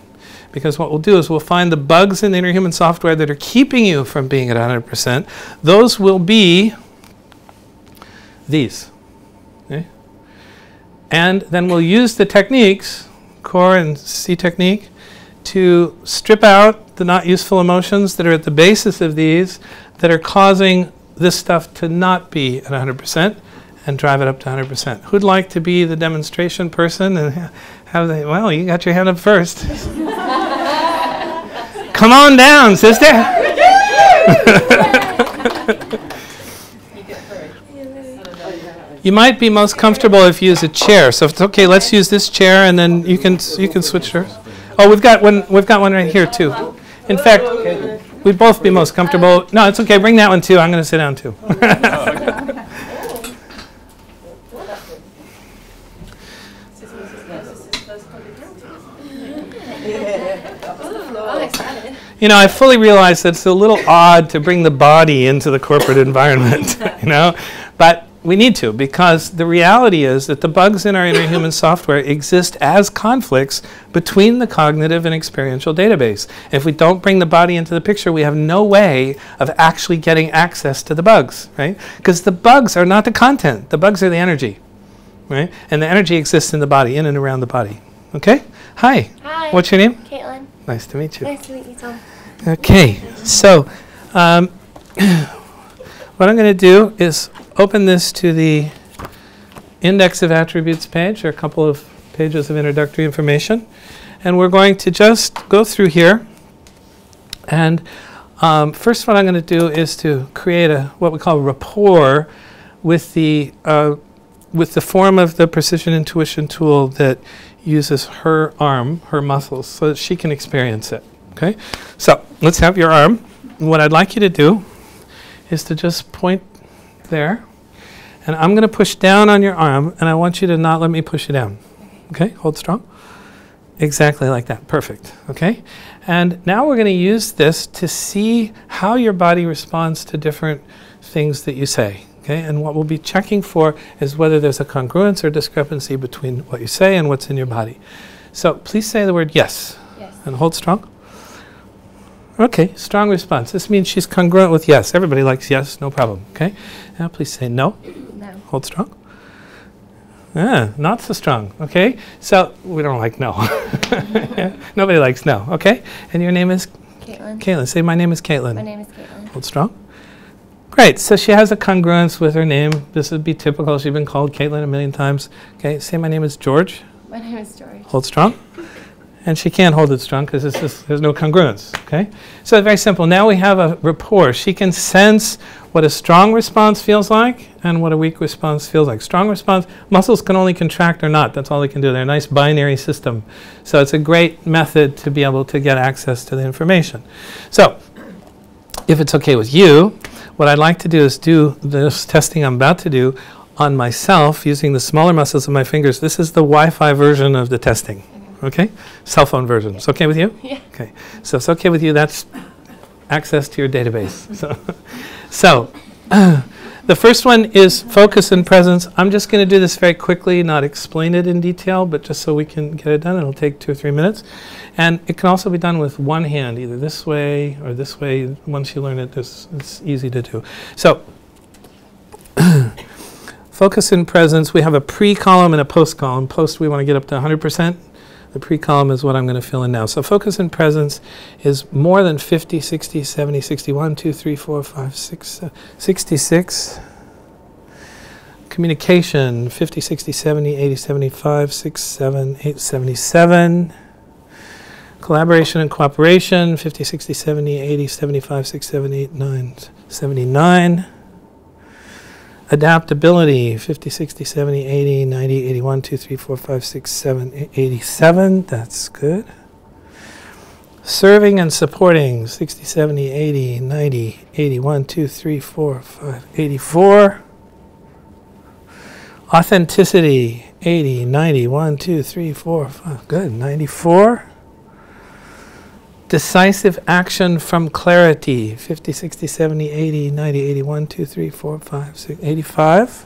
Because what we'll do is we'll find the bugs in the inner human software that are keeping you from being at 100%. Those will be these. Okay? And then we'll use the techniques, core and C technique, to strip out the not useful emotions that are at the basis of these that are causing this stuff to not be at 100%. and drive it up to 100%. Who'd like to be the demonstration person and have the, well, you got your hand up first. Come on down, sister. You might be most comfortable if you use a chair. So if it's okay, let's use this chair, and then you can switch yours. Oh, we've got one right here too. In fact, we'd both be most comfortable. No, it's okay. Bring that one too. I'm going to sit down too. You know, I fully realize that it's a little odd to bring the body into the corporate environment, you know, but we need to, because the reality is that the bugs in our inner human software exist as conflicts between the cognitive and experiential database. If we don't bring the body into the picture, we have no way of actually getting access to the bugs, right? Because the bugs are not the content. The bugs are the energy, right? And the energy exists in the body, in and around the body. Okay? Hi. Hi. What's your name? Caitlin. Nice to meet you. Nice to meet you, Tom. Okay, so what I'm going to do is open this to the index of attributes page, or a couple of pages of introductory information, and we're going to just go through here. And first, what I'm going to do is to create what we call rapport with the form of the precision intuition tool that uses her arm, her muscles, so that she can experience it. Okay, so let's have your arm. What I'd like you to do is to just point there, and I'm going to push down on your arm, and I want you to not let me push you down. Okay, hold strong. Exactly like that. Perfect. Okay, and now we're going to use this to see how your body responds to different things that you say. Okay, and what we'll be checking for is whether there's a congruence or discrepancy between what you say and what's in your body. So please say the word yes. Yes. And hold strong. Okay, strong response. This means she's congruent with yes. Everybody likes yes, no problem. Okay, now please say no. No. Hold strong. Not so strong. Okay, so we don't like no. Yeah, nobody likes no. Okay, and your name is? Caitlin. Caitlin. Say my name is Caitlin. My name is Caitlin. Hold strong. Great, so she has a congruence with her name. This would be typical. She's been called Caitlin a million times. Okay, say my name is George. My name is George. Hold strong. And she can't hold it strong because there's no congruence. Okay, so it's very simple. Now we have a rapport. She can sense what a strong response feels like and what a weak response feels like. Strong response, muscles can only contract or not. That's all they can do. They're a nice binary system. So it's a great method to be able to get access to the information. So if it's okay with you, what I'd like to do is do this testing I'm about to do on myself using the smaller muscles of my fingers. This is the Wi-Fi version of the testing. Okay? Cell phone version. It's okay with you? Yeah. Okay. So it's okay with you. That's access to your database. So the first one is focus and presence. I'm just going to do this very quickly, not explain it in detail, but just so we can get it done. It'll take 2 or 3 minutes. And it can also be done with one hand, either this way or this way. Once you learn it, it's easy to do. So focus and presence. We have a pre-column and a post-column. Post, we want to get up to 100%. The pre-column is what I'm going to fill in now. So focus and presence is more than 50, 60, 70, 61, 2, 3, 4, 5, 6, 66. Communication, 50, 60, 70, 80, 75, 6, 7, 8, 77. Collaboration and cooperation, 50, 60, 70, 80, 75, 6, 7, 8, 9, 79. Adaptability, 50, 60, 70, 80, 90, 81, 2, 3, 4, 5, 6, 7, 87. That's good. Serving and supporting, 60, 70, 80, 90, 81, 2, 3, 4, 5, 84. Authenticity, 80, 90, 1, 2, 3, 4, 5. Good, 94. Decisive action from clarity, 50, 60, 70, 80, 90, 81, 2, 3, 4, 5, 6, 85.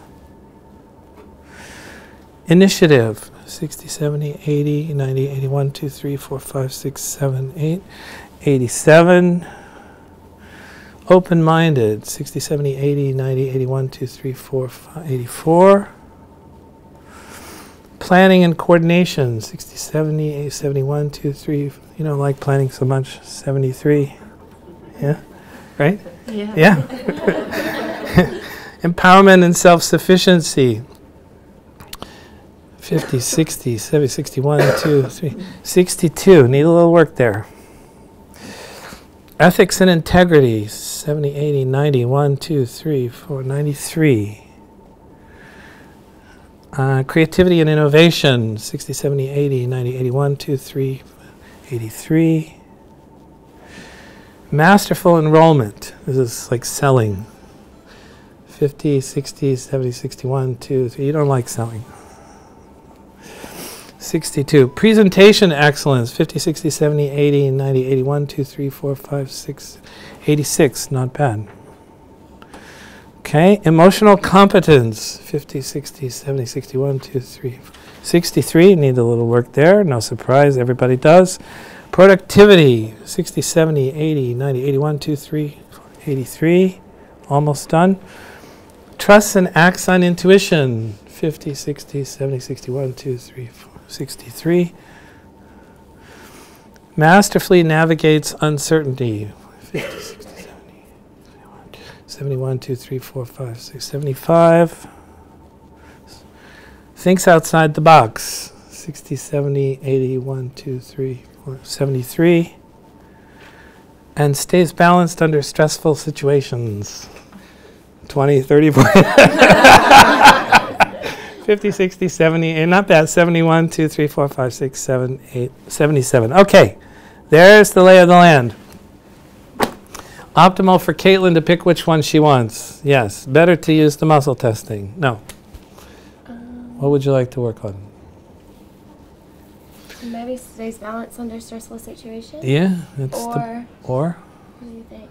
Initiative, 60, 70, 80, 90, 81, 2, 3, 4, 5, 6, 7, 8, 87. Open-minded, 60, 70, 80, 90, 81, 2, 3, 4, 5, 84. Planning and coordination, 60, 70, 80, 71, 2, 3, you don't like planning so much, 73, yeah, right? Yeah. Yeah. Empowerment and self-sufficiency. 50, 60, 70, 61, 2, 3, 62. Need a little work there. Ethics and integrity. 70, 80, 90, 1, 2, 3, 4, 93. Creativity and innovation. 60, 70, 80, 90, 81, 2, 3, 83. Masterful enrollment. This is like selling. 50, 60, 70, 61, 2, 3. You don't like selling. 62. Presentation excellence. 50, 60, 70, 80, 90, 81, 2, 3, 4, 5, 6, 86. Not bad. Okay. Emotional competence. 50, 60, 70, 61, 2, 3, 63. Need a little work there. No surprise. Everybody does. Productivity. 60, 70, 80, 90, 81, 2, 3, 4, 83. Almost done. Trust and acts on intuition. 50, 60, 70, 61, 2, 3, 4, 63. Masterfully navigates uncertainty. 50, 60, 70, 71, 2, 3, 4, 5, 6, 75. Thinks outside the box. 60, 70, 80, 1, 2, 3, 4, 73. And stays balanced under stressful situations. 20, 30, 40. 50, 60, 70, not bad, 71, 2, 3, 4, 5, 6, 7, 8, 77. Okay, there's the lay of the land. Optimal for Caitlin to pick which one she wants. Yes, better to use the muscle testing. No. What would you like to work on? Maybe stays balanced under stressful situations. Yeah, it's or or? What do you think?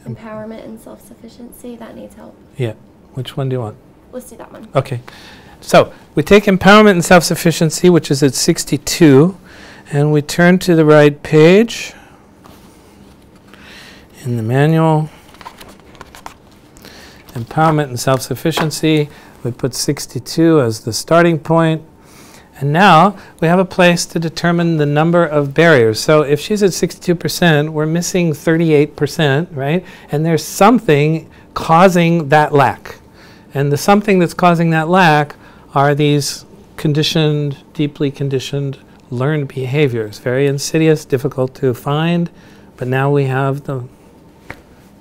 Empowerment and self-sufficiency, that needs help. Yeah. Which one do you want? Let's do that one. Okay. So we take empowerment and self-sufficiency, which is at 62, and we turn to the right page in the manual. Empowerment and self-sufficiency. We put 62 as the starting point. And now we have a place to determine the number of barriers. So if she's at 62%, we're missing 38%, right? And there's something causing that lack. And the something that's causing that lack are these conditioned, deeply conditioned, learned behaviors. Very insidious, difficult to find, but now we have the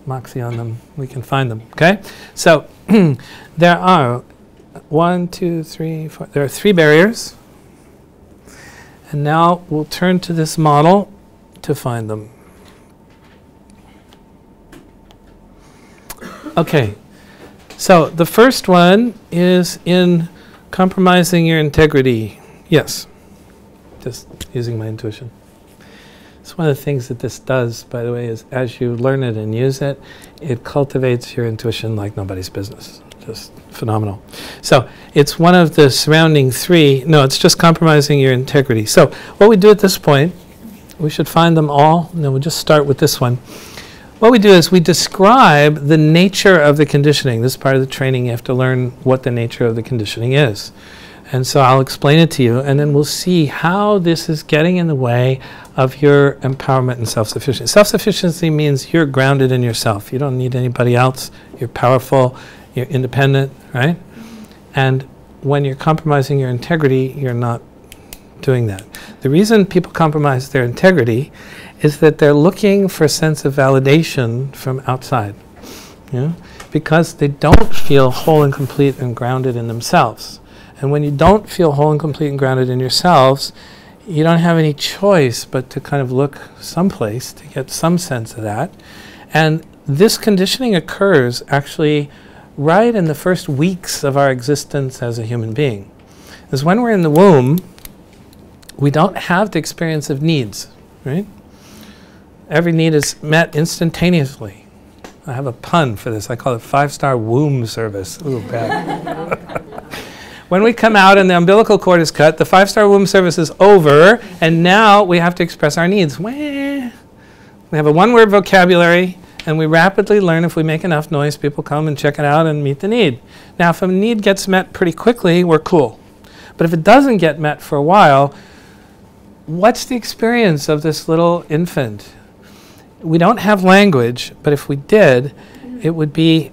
moxie on them. We can find them, okay? So there are 1, 2, 3, 4. There are 3 barriers. And now we'll turn to this model to find them. Okay, so the first one is in compromising your integrity. Yes, just using my intuition. It's one of the things that this does, by the way, is as you learn it and use it, it cultivates your intuition like nobody's business. Just phenomenal. So it's one of the surrounding 3. No, it's just compromising your integrity. So what we do at this point, we should find them all. No, we'll just start with this one. What we do is we describe the nature of the conditioning. This is part of the training. You have to learn what the nature of the conditioning is. And so I'll explain it to you, and then we'll see how this is getting in the way of your empowerment and self-sufficiency. Self-sufficiency means you're grounded in yourself. You don't need anybody else. You're powerful. You're independent, right? And when you're compromising your integrity, you're not doing that. The reason people compromise their integrity is that they're looking for a sense of validation from outside, you know? Because they don't feel whole and complete and grounded in themselves. And when you don't feel whole and complete and grounded in yourselves, you don't have any choice but to kind of look someplace to get some sense of that. And this conditioning occurs actually right in the first weeks of our existence as a human being. Because when we're in the womb, we don't have the experience of needs, right? Every need is met instantaneously. I have a pun for this. I call it 5-star womb service. Ooh, bad. When we come out and the umbilical cord is cut, the 5-star womb service is over, and now we have to express our needs. We have a one-word vocabulary, and we rapidly learn if we make enough noise, people come and check it out and meet the need. Now, if a need gets met pretty quickly, we're cool. But if it doesn't get met for a while, what's the experience of this little infant? we don't have language, but if we did, it would be,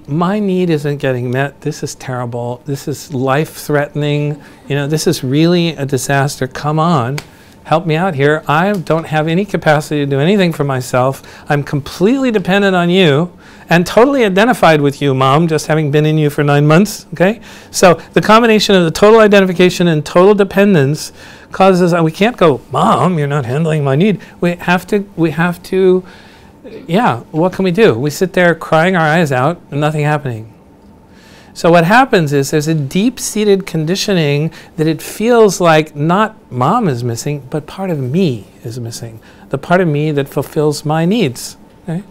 my need isn't getting met. This is terrible. This is life-threatening. You know, this is really a disaster. Come on, help me out here. I don't have any capacity to do anything for myself. I'm completely dependent on you and totally identified with you, Mom, just having been in you for 9 months, okay? So the combination of the total identification and total dependence causes, we can't go, Mom, you're not handling my need. We have to, yeah, what can we do? We sit there crying our eyes out and nothing happening. So what happens is there's a deep-seated conditioning that it feels like not Mom is missing, but part of me is missing. The part of me that fulfills my needs. Okay?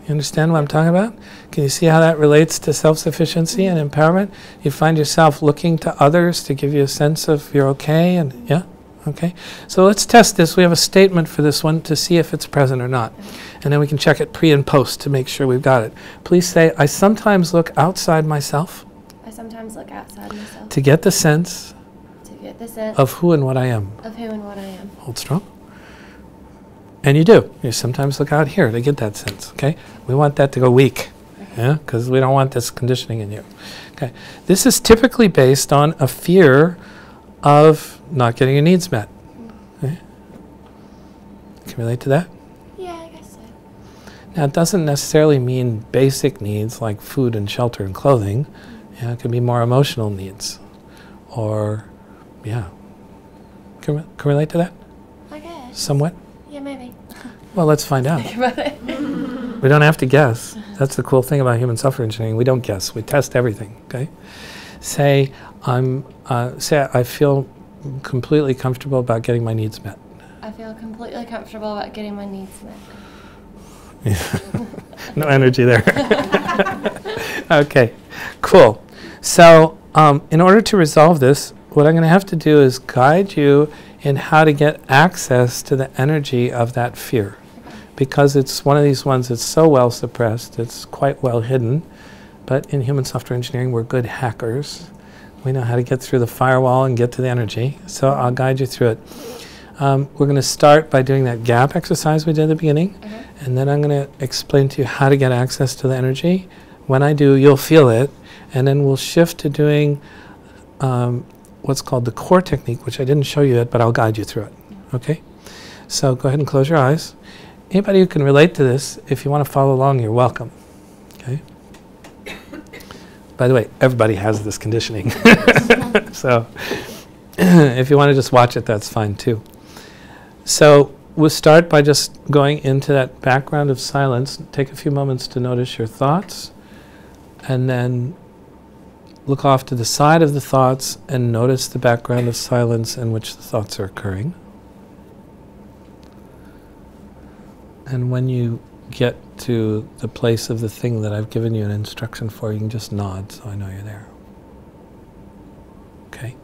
You understand what I'm talking about? Can you see how that relates to self-sufficiency and empowerment? You find yourself looking to others to give you a sense of you're okay, and yeah? Okay, so let's test this. We have a statement for this one to see if it's present or not. And then we can check it pre and post to make sure we've got it. Please say, I sometimes look outside myself. I sometimes look outside myself. To get the sense. To get the sense. Of who and what I am. Of who and what I am. Hold strong. And you do. You sometimes look out here to get that sense, okay? We want that to go weak, yeah? Because we don't want this conditioning in you. Okay, this is typically based on a fear of not getting your needs met. Okay? Can you relate to that? Yeah, I guess so. Now, it doesn't necessarily mean basic needs like food and shelter and clothing. Yeah, it could be more emotional needs. Or, yeah. Can we relate to that? I guess. Somewhat? Yeah, maybe. Well, let's find out. We don't have to guess. That's the cool thing about human software engineering. We don't guess. We test everything, okay? Say, I feel completely comfortable about getting my needs met. I feel completely comfortable about getting my needs met. Yeah. No energy there. Okay, cool. So in order to resolve this, what I'm going to have to do is guide you in how to get access to the energy of that fear. Because it's one of these ones that's so well suppressed, it's quite well hidden. But in human software engineering, we're good hackers. We know how to get through the firewall and get to the energy. So I'll guide you through it. We're going to start by doing that gap exercise we did at the beginning. And then I'm going to explain to you how to get access to the energy. When I do, you'll feel it. And then we'll shift to doing what's called the core technique, which I didn't show you yet, but I'll guide you through it. Okay? So go ahead and close your eyes. Anybody who can relate to this, if you want to follow along, you're welcome. Okay? By the way, everybody has this conditioning. So if you want to just watch it, that's fine too. So we'll start by just going into that background of silence. Take a few moments to notice your thoughts, and then look off to the side of the thoughts and notice the background of silence in which the thoughts are occurring. And when you get to the place of the thing that I've given you an instruction for, you can just nod so I know you're there. Okay?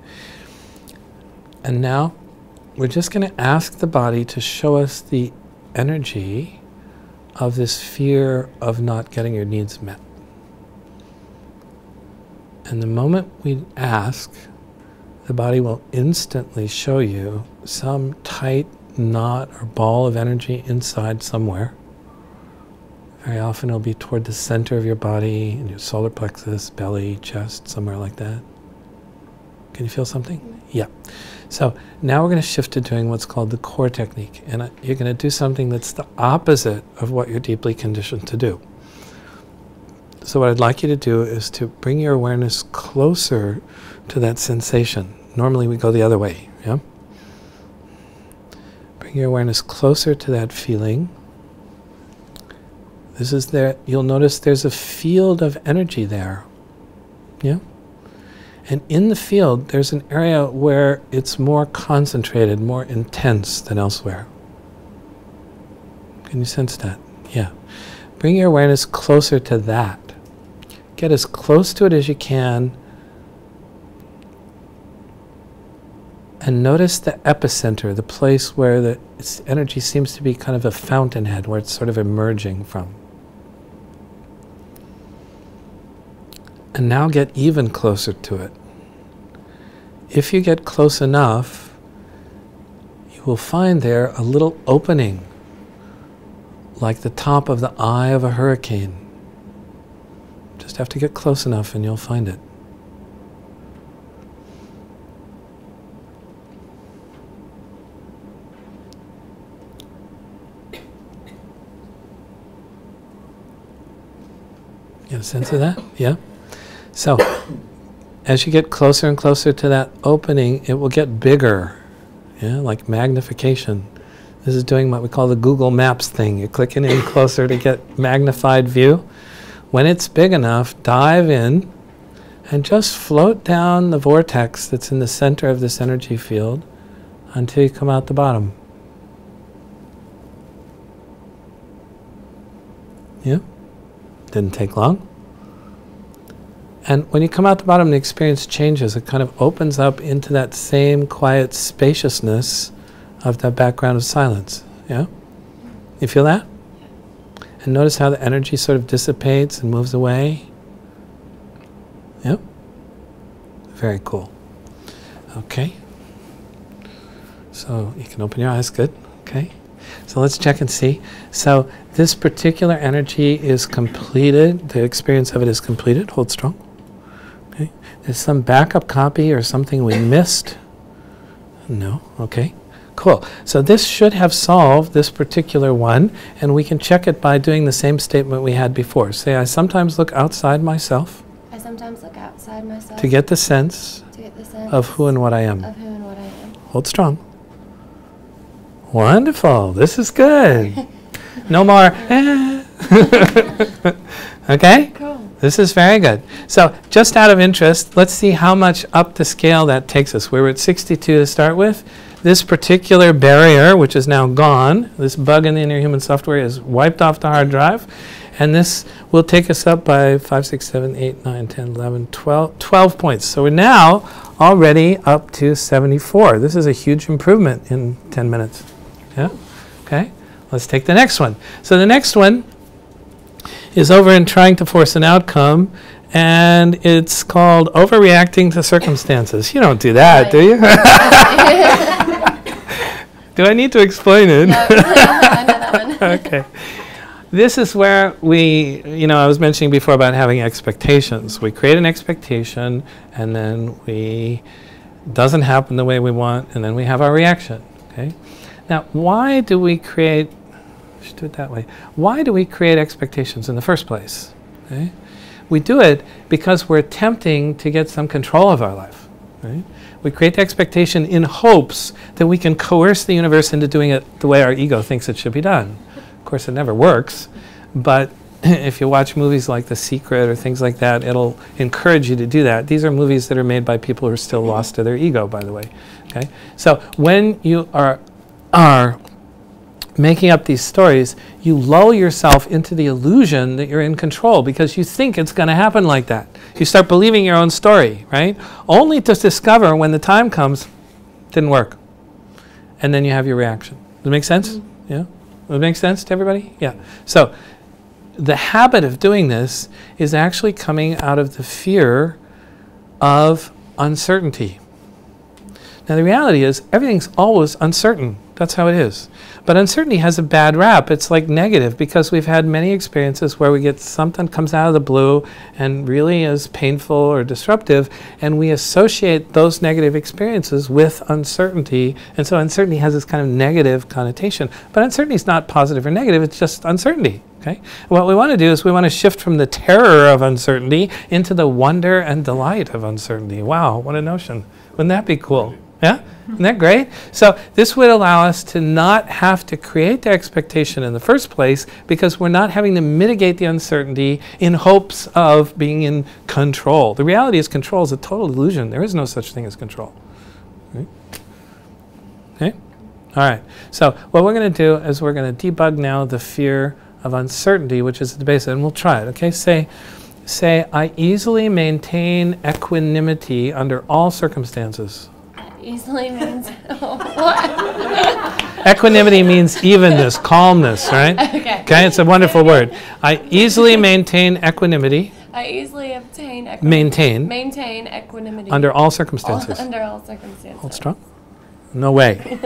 And now we're just going to ask the body to show us the energy of this fear of not getting your needs met. And the moment we ask, the body will instantly show you some tight knot or ball of energy inside somewhere. Very often it'll be toward the center of your body, in your solar plexus, belly, chest, somewhere like that. Can you feel something? Yeah. So now we're going to shift to doing what's called the core technique. And you're going to do something that's the opposite of what you're deeply conditioned to do. So what I'd like you to do is to bring your awareness closer to that sensation. Normally we go the other way, yeah? Bring your awareness closer to that feeling. This is there. You'll notice there's a field of energy there, yeah? And in the field, there's an area where it's more concentrated, more intense than elsewhere. Can you sense that? Yeah. Bring your awareness closer to that. Get as close to it as you can. And notice the epicenter, the place where the energy seems to be kind of a fountainhead, where it's sort of emerging from. And now get even closer to it. If you get close enough, you you will find there a little opening, like the top of the eye of a hurricane. Just have to get close enough and you'll find it. Get a sense of that? Yeah? So, as you get closer and closer to that opening, it will get bigger. Yeah, like magnification. This is doing what we call the Google Maps thing. You're clicking in closer to get magnified view. When it's big enough, dive in and just float down the vortex that's in the center of this energy field until you come out the bottom. Yeah? Didn't take long. And when you come out the bottom, the experience changes. It kind of opens up into that same quiet spaciousness of that background of silence. Yeah? You feel that? And notice how the energy sort of dissipates and moves away. Yep. Very cool. Okay. So you can open your eyes. Good. Okay. So let's check and see. So this particular energy is completed. The experience of it is completed. Hold strong. Okay. There's some backup copy or something we missed. No. Okay. Cool. So this should have solved this particular one, and we can check it by doing the same statement we had before. Say, I sometimes look outside myself. I sometimes look outside myself To get the sense of who and what I am. Of who and what I am. Hold strong. Wonderful. This is good. No more. Okay? Cool. This is very good. So just out of interest, let's see how much up the scale that takes us. We were at 62 to start with. This particular barrier, which is now gone, this bug in the inner human software is wiped off the hard drive. And this will take us up by 5, 6, 7, 8, 9, 10, 11, 12 points. So we're now already up to 74. This is a huge improvement in 10 minutes. Yeah? Okay? Let's take the next one. So the next one is over in trying to force an outcome, and it's called overreacting to circumstances. You don't do that, do you? Do I need to explain it? No, I know that one. Okay. This is where we, I was mentioning before about having expectations. We create an expectation, and then it doesn't happen the way we want, and then we have our reaction. Okay. Now, why do we create? I should do it that way. Why do we create expectations in the first place? Okay. We do it because we're attempting to get some control of our life. Right? We create the expectation in hopes that we can coerce the universe into doing it the way our ego thinks it should be done. Of course, it never works, but if you watch movies like The Secret or things like that, it'll encourage you to do that. These are movies that are made by people who are still lost to their ego, by the way. Okay? So when you are making up these stories, you lull yourself into the illusion that you're in control because you think it's going to happen like that. You start believing your own story, right? Only to discover when the time comes, didn't work. And then you have your reaction. Does it make sense? Yeah? Does it make sense to everybody? Yeah. So the habit of doing this is actually coming out of the fear of uncertainty. Now the reality is everything's always uncertain. That's how it is. But uncertainty has a bad rap. It's like negative because we've had many experiences where we get something comes out of the blue and really is painful or disruptive, and we associate those negative experiences with uncertainty, and so uncertainty has this kind of negative connotation. But uncertainty is not positive or negative, it's just uncertainty. Okay? What we want to do is we want to shift from the terror of uncertainty into the wonder and delight of uncertainty. Wow, what a notion. Wouldn't that be cool? Yeah? Isn't that great? So this would allow us to not have to create the expectation in the first place because we're not having to mitigate the uncertainty in hopes of being in control. The reality is control is a total illusion. There is no such thing as control. Right? Okay? All right. So what we're going to do is we're going to debug now the fear of uncertainty, which is at the base, and we'll try it. Okay? Say, I easily maintain equanimity under all circumstances. Easily means what? Equanimity means evenness, calmness, right? Okay. Okay, it's a wonderful word. I easily maintain equanimity. I easily obtain equanimity. Maintain equanimity. Under all circumstances. Under all circumstances. Hold strong. No way.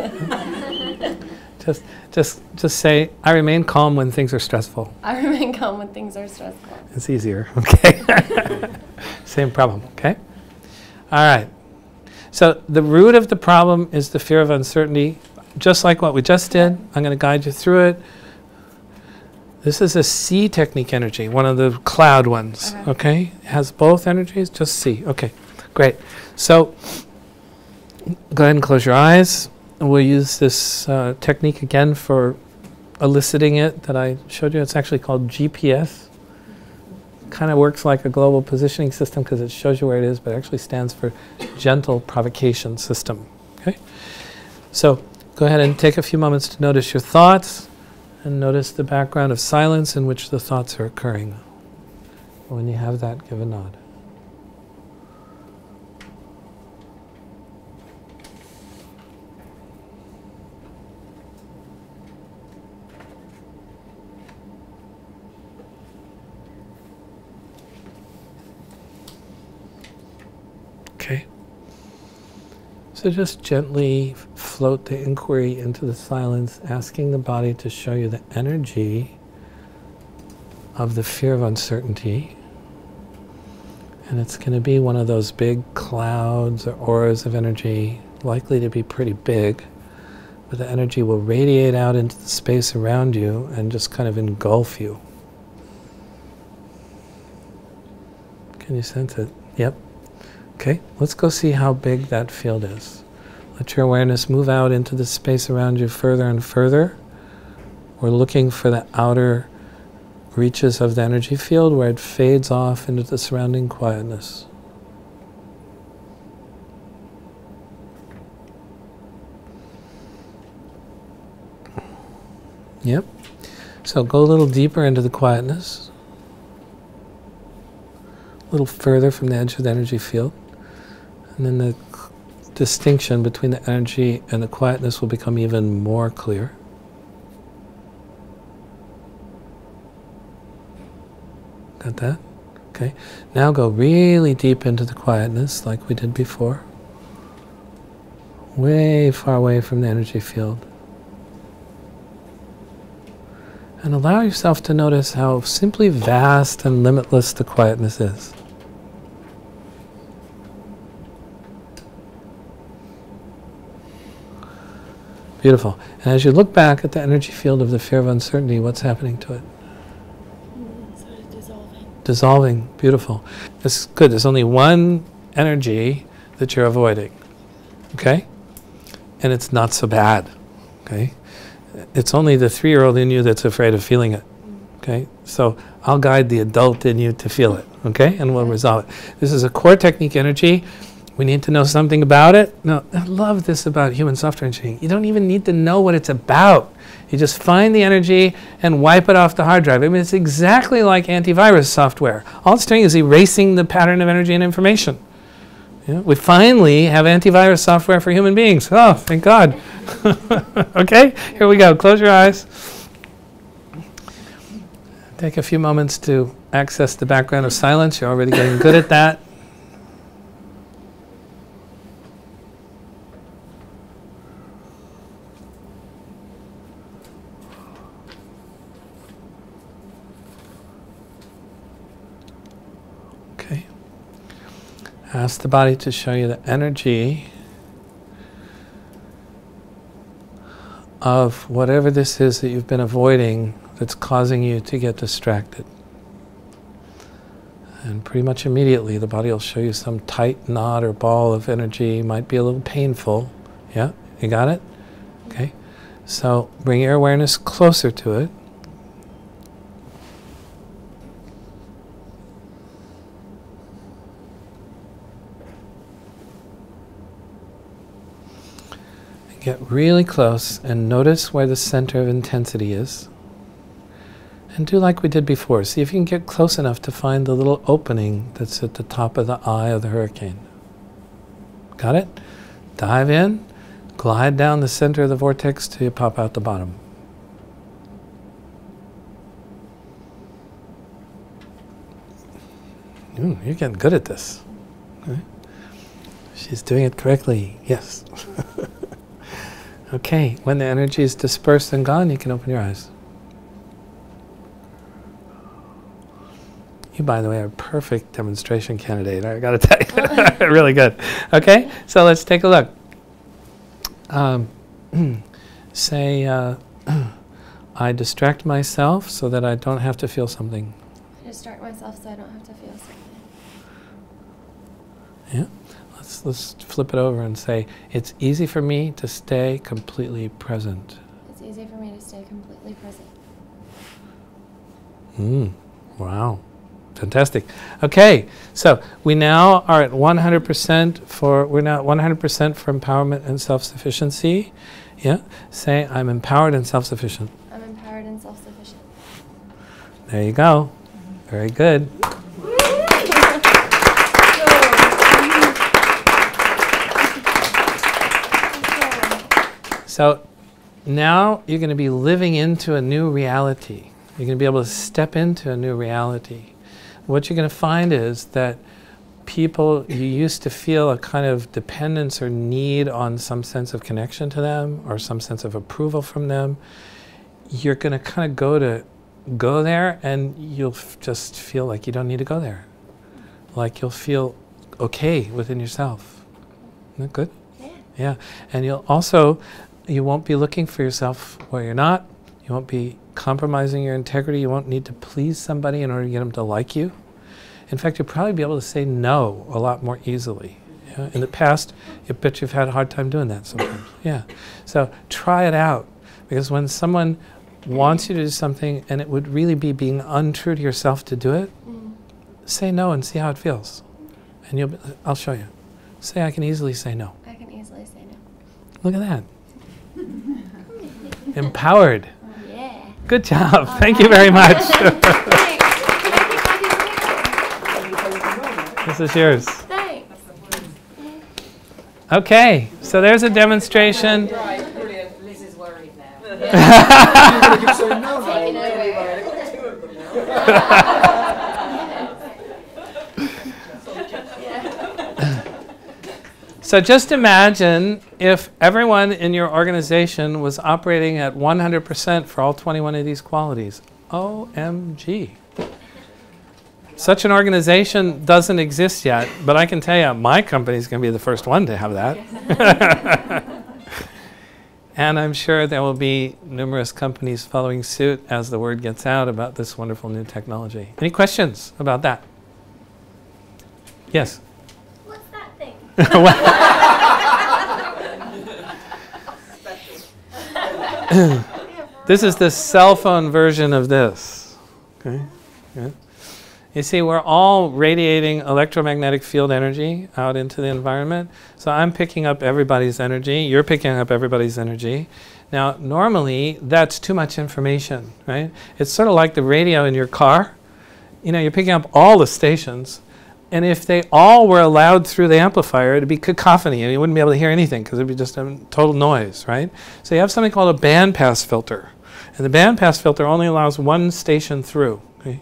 Just say, I remain calm when things are stressful. I remain calm when things are stressful. It's easier, okay? Same problem, okay? All right. So the root of the problem is the fear of uncertainty. Just like what we just did, I'm going to guide you through it. This is a C technique energy, one of the cloud ones, okay? It has both energies, just C. Okay, great. So go ahead and close your eyes. We'll use this technique again for eliciting it that I showed you. It's actually called GPS. Kind of works like a global positioning system because it shows you where it is, but it actually stands for Gentle Provocation System. Okay? So go ahead and take a few moments to notice your thoughts and notice the background of silence in which the thoughts are occurring. When you have that, give a nod. Okay. So just gently float the inquiry into the silence, asking the body to show you the energy of the fear of uncertainty. And it's going to be one of those big clouds or auras of energy, likely to be pretty big, but the energy will radiate out into the space around you and just kind of engulf you. Can you sense it? Yep. Okay, let's go see how big that field is. Let your awareness move out into the space around you further and further. We're looking for the outer reaches of the energy field where it fades off into the surrounding quietness. Yep. So go a little deeper into the quietness. A little further from the edge of the energy field. And then the distinction between the energy and the quietness will become even more clear. Got that? Okay. Now go really deep into the quietness like we did before. Way far away from the energy field. And allow yourself to notice how simply vast and limitless the quietness is. Beautiful. And as you look back at the energy field of the fear of uncertainty, what's happening to it? Sort of dissolving. Dissolving. Beautiful. This is good. There's only one energy that you're avoiding. Okay? And it's not so bad. Okay? It's only the 3-year-old in you that's afraid of feeling it. Okay? So I'll guide the adult in you to feel it. Okay? And we'll resolve it. This is a core technique energy. We need to know something about it. No, I love this about human software engineering. You don't even need to know what it's about. You just find the energy and wipe it off the hard drive. I mean, it's exactly like antivirus software. All it's doing is erasing the pattern of energy and information. You know, we finally have antivirus software for human beings. Oh, thank God. Okay, here we go. Close your eyes. Take a few moments to access the background of silence. You're already getting good at that. Ask the body to show you the energy of whatever this is that you've been avoiding that's causing you to get distracted. And pretty much immediately the body will show you some tight knot or ball of energy. Might be a little painful. Yeah, you got it? Okay. So bring your awareness closer to it. Get really close and notice where the center of intensity is. And do like we did before. See if you can get close enough to find the little opening that's at the top of the eye of the hurricane. Got it? Dive in, glide down the center of the vortex till you pop out the bottom. Ooh, you're getting good at this. Okay. She's doing it correctly. Yes. Okay, when the energy is dispersed and gone, you can open your eyes. You, by the way, are a perfect demonstration candidate, I gotta tell you. Really good. Okay, so let's take a look. Say, I distract myself so that I don't have to feel something. I distract myself so I don't have to feel something. Yeah. Let's flip it over and say, it's easy for me to stay completely present. It's easy for me to stay completely present. Wow. Fantastic. Okay, so we now are at 100% we're now at 100% for empowerment and self-sufficiency. Yeah. Say, I'm empowered and self-sufficient. I'm empowered and self-sufficient. There you go. Very good. So now you're going to be living into a new reality. You're going to be able to step into a new reality. What you're going to find is that people, you used to feel a kind of dependence or need on some sense of connection to them or some sense of approval from them. You're going to kind of go there and you'll just feel like you don't need to go there. Like you'll feel okay within yourself. Isn't that good? Yeah. Yeah. And you'll also, you won't be looking for yourself where you're not. You won't be compromising your integrity. You won't need to please somebody in order to get them to like you. In fact, you'll probably be able to say no a lot more easily. Yeah? In the past, I bet you've had a hard time doing that sometimes. Yeah. So try it out. Because when someone wants you to do something and it would really be being untrue to yourself to do it, say no and see how it feels. And I'll show you. Say, I can easily say no. I can easily say no. Look at that. Empowered. Yeah. Good job. Thank you very much. This is yours. Thanks. Okay, so there's a demonstration. Right, brilliant. Liz is worried now. Taking over. So just imagine if everyone in your organization was operating at 100% for all 21 of these qualities. OMG. Such an organization doesn't exist yet, but I can tell you my company is going to be the first one to have that. And I'm sure there will be numerous companies following suit as the word gets out about this wonderful new technology. Any questions about that? Yes? What's that thing? This is the cell phone version of this. Okay? Yeah. You see, we're all radiating electromagnetic field energy out into the environment. So I'm picking up everybody's energy. You're picking up everybody's energy. Now, normally, that's too much information, right? It's sort of like the radio in your car. You know, you're picking up all the stations. And if they all were allowed through the amplifier, it'd be cacophony, and you wouldn't be able to hear anything because it'd be just a total noise, right? So you have something called a bandpass filter. And the bandpass filter only allows one station through. Okay?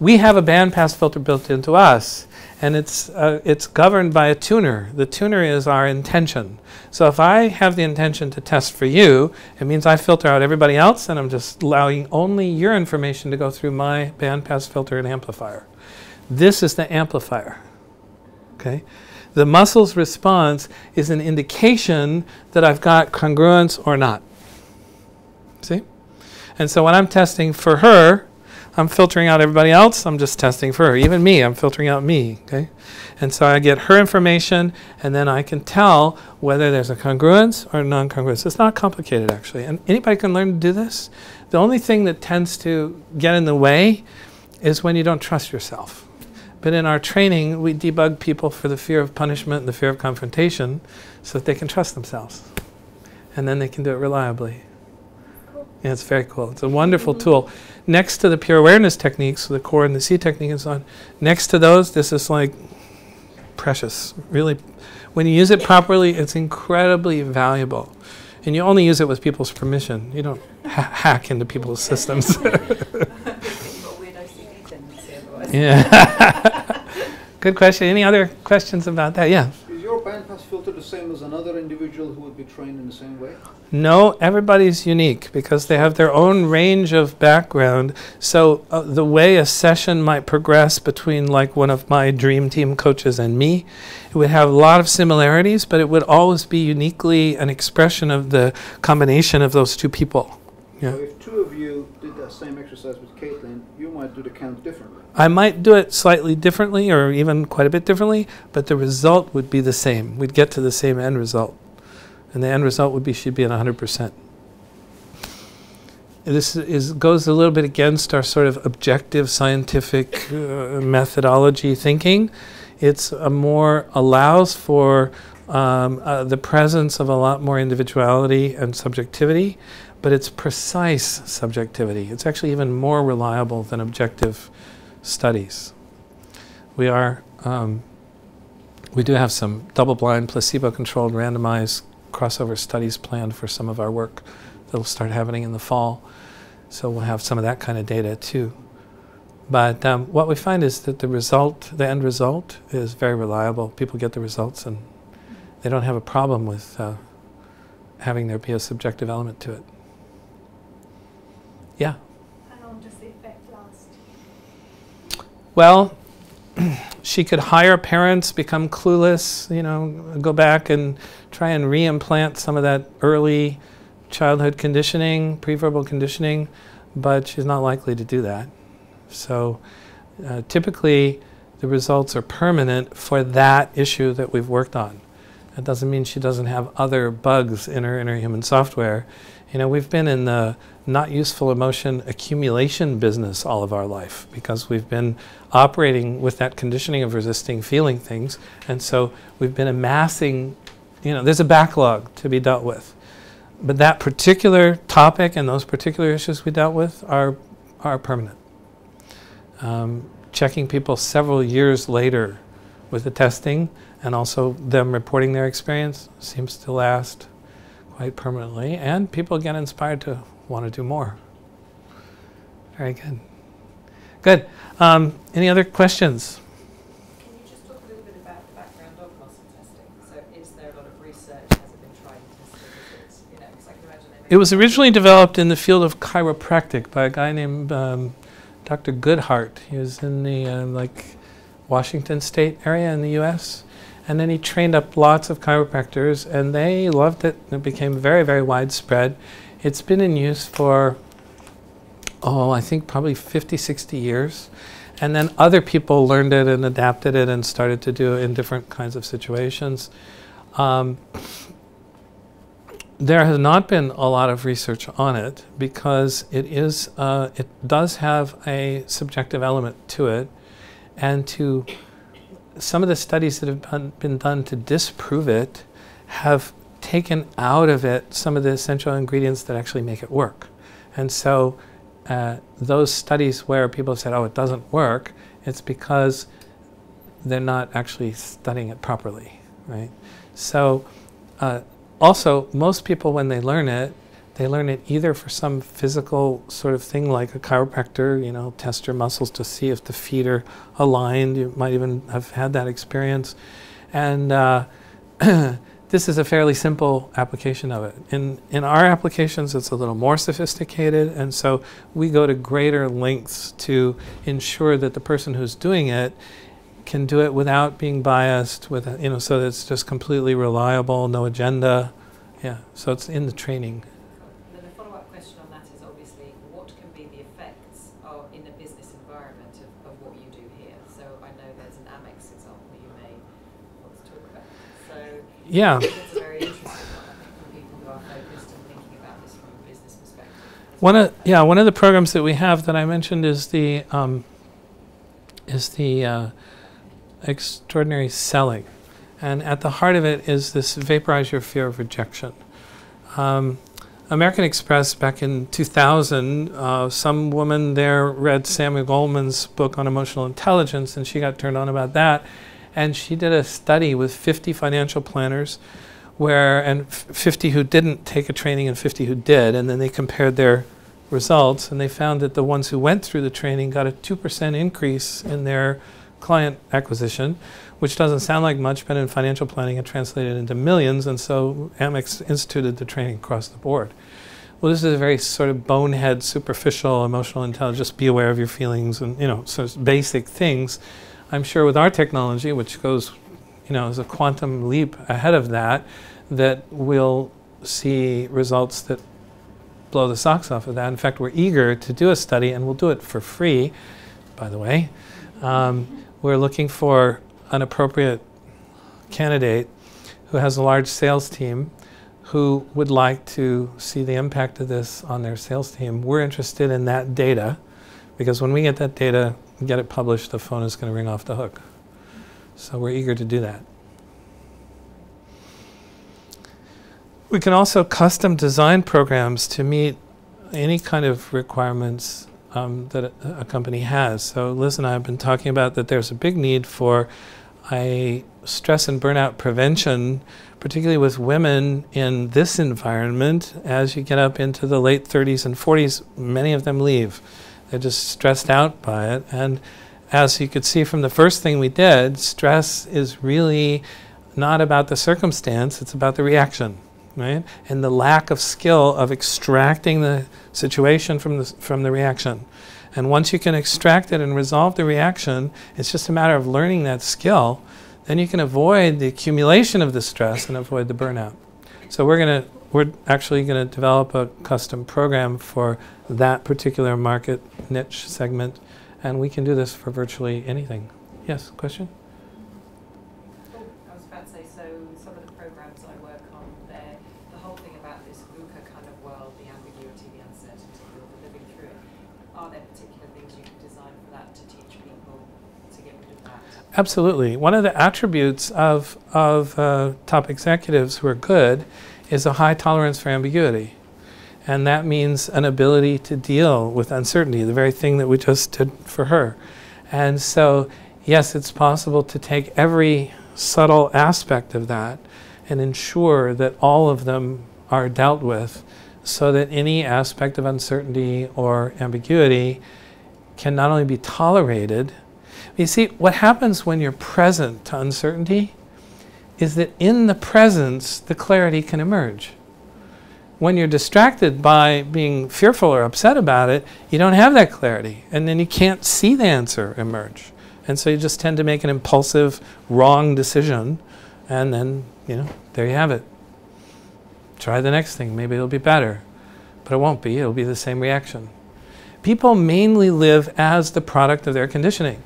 We have a bandpass filter built into us, and it's governed by a tuner. The tuner is our intention. So if I have the intention to test for you, it means I filter out everybody else, and I'm just allowing only your information to go through my bandpass filter and amplifier. This is the amplifier. Okay? The muscle's response is an indication that I've got congruence or not. See? And so when I'm testing for her, I'm filtering out everybody else. I'm just testing for her. Even me, I'm filtering out me. Okay? And so I get her information, and then I can tell whether there's a congruence or non-congruence. It's not complicated, actually. And anybody can learn to do this. The only thing that tends to get in the way is when you don't trust yourself. But in our training, we debug people for the fear of punishment and the fear of confrontation so that they can trust themselves. And then they can do it reliably. Cool. Yeah, it's very cool. It's a wonderful tool. Next to the pure awareness techniques, the core and the C technique and so on, next to those, this is like precious. Really, when you use it properly, it's incredibly valuable. And you only use it with people's permission. You don't hack into people's systems. Yeah. Good question. Any other questions about that? Yeah. Is your bandpass filter the same as another individual who would be trained in the same way? No, everybody's unique because they have their own range of background. So the way a session might progress between like one of my dream team coaches and me, it would have a lot of similarities, but it would always be uniquely an expression of the combination of those two people. Yeah. So if two of you did that same exercise with Caitlin, you might do the count differently. I might do it slightly differently or even quite a bit differently, but the result would be the same. We'd get to the same end result. And the end result would be she'd be at 100%. This goes a little bit against our sort of objective scientific methodology thinking. It's allows for the presence of a lot more individuality and subjectivity, but it's precise subjectivity. It's actually even more reliable than objective studies. We do have some double-blind, placebo-controlled, randomized crossover studies planned for some of our work that'll start happening in the fall. So we'll have some of that kind of data too. But what we find is that the end result is very reliable. People get the results and they don't have a problem with having there be a subjective element to it. Yeah? How long does the effect last? Well, she could hire parents, become clueless, go back and try and re-implant some of that early childhood conditioning, pre-verbal conditioning, but she's not likely to do that. So typically the results are permanent for that issue that we've worked on. That doesn't mean she doesn't have other bugs in her inner human software. We've been in the not useful emotion accumulation business all of our life because we've been operating with that conditioning of resisting feeling things. And so we've been amassing, there's a backlog to be dealt with. But that particular topic and those particular issues we dealt with are permanent. Checking people several years later with the testing and also them reporting their experience seems to last quite permanently, and people get inspired to want to do more. Very good. Good. Any other questions? Can you just talk a little bit about the background of muscle testing? So is there a lot of research? Has it been tried and tested? Because I can imagine it was originally developed in the field of chiropractic by a guy named Dr. Goodhart. He was in the Washington State area in the U.S., and then he trained up lots of chiropractors, and they loved it. It became very, very widespread. It's been in use for, I think probably 50, 60 years. And then other people learned it and adapted it and started to do it in different kinds of situations. There has not been a lot of research on it because it does have a subjective element to it, and some of the studies that have been done to disprove it have taken out of it some of the essential ingredients that actually make it work. And so those studies where people said, it doesn't work, it's because they're not actually studying it properly, right? So also, most people, when they learn it either for some physical sort of thing like a chiropractor, test your muscles to see if the feet are aligned. You might even have had that experience. And this is a fairly simple application of it. In our applications, it's a little more sophisticated, and so we go to greater lengths to ensure that the person who's doing it can do it without being biased, so that it's just completely reliable, no agenda. Yeah, so it's in the training. And then a follow-up question on that is obviously what can be the effects in a business environment of what you do here? So I know there's an Amex example you may want to talk about. So yeah. It's a very interesting one, I think, for people who are focused and thinking about this from a business perspective. One of the programs that we have that I mentioned is the extraordinary selling. And at the heart of it is this vaporize your fear of rejection. American Express back in 2000, some woman there read Samuel Goldman's book on emotional intelligence, and she got turned on about that. And she did a study with 50 financial planners, and 50 who didn't take a training and 50 who did, and then they compared their results, and they found that the ones who went through the training got a 2% increase in their client acquisition, which doesn't sound like much, but in financial planning it translated into millions, and so Amex instituted the training across the board. Well, this is a very sort of bonehead, superficial, emotional intelligence, just be aware of your feelings and, sort of basic things. I'm sure with our technology, which goes, as a quantum leap ahead of that, that we'll see results that blow the socks off of that. In fact, we're eager to do a study, and we'll do it for free, by the way. We're looking for an appropriate candidate who has a large sales team who would like to see the impact of this on their sales team. We're interested in that data, because when we get that data, get it published, the phone is going to ring off the hook. So we're eager to do that. We can also custom design programs to meet any kind of requirements that a company has. So Liz and I have been talking about that there's a big need for a stress and burnout prevention, particularly with women in this environment. As you get up into the late 30s and 40s, many of them leave. They're just stressed out by it. And as you could see from the first thing we did, stress is really not about the circumstance, it's about the reaction. Right? And the lack of skill of extracting the situation from the reaction. And once you can extract it and resolve the reaction, it's just a matter of learning that skill. Then you can avoid the accumulation of the stress and avoid the burnout. So we're actually gonna develop a custom program for that particular market niche segment, and we can do this for virtually anything. Yes, question? I was about to say, so some of the programs I work on, the whole thing about this VUCA kind of world, the ambiguity, the uncertainty, the living through it, are there particular things you can design for that to teach people to get rid of that? Absolutely. One of the attributes of top executives who are good is a high tolerance for ambiguity. And that means an ability to deal with uncertainty, the very thing that we just did for her. And so, yes, it's possible to take every subtle aspect of that and ensure that all of them are dealt with, so that any aspect of uncertainty or ambiguity can not only be tolerated. You see, what happens when you're present to uncertainty is that in the presence, the clarity can emerge. When you're distracted by being fearful or upset about it, you don't have that clarity, and then you can't see the answer emerge. And so you just tend to make an impulsive, wrong decision, and then, there you have it. Try the next thing, maybe it'll be better. But it won't be, it'll be the same reaction. People mainly live as the product of their conditioning.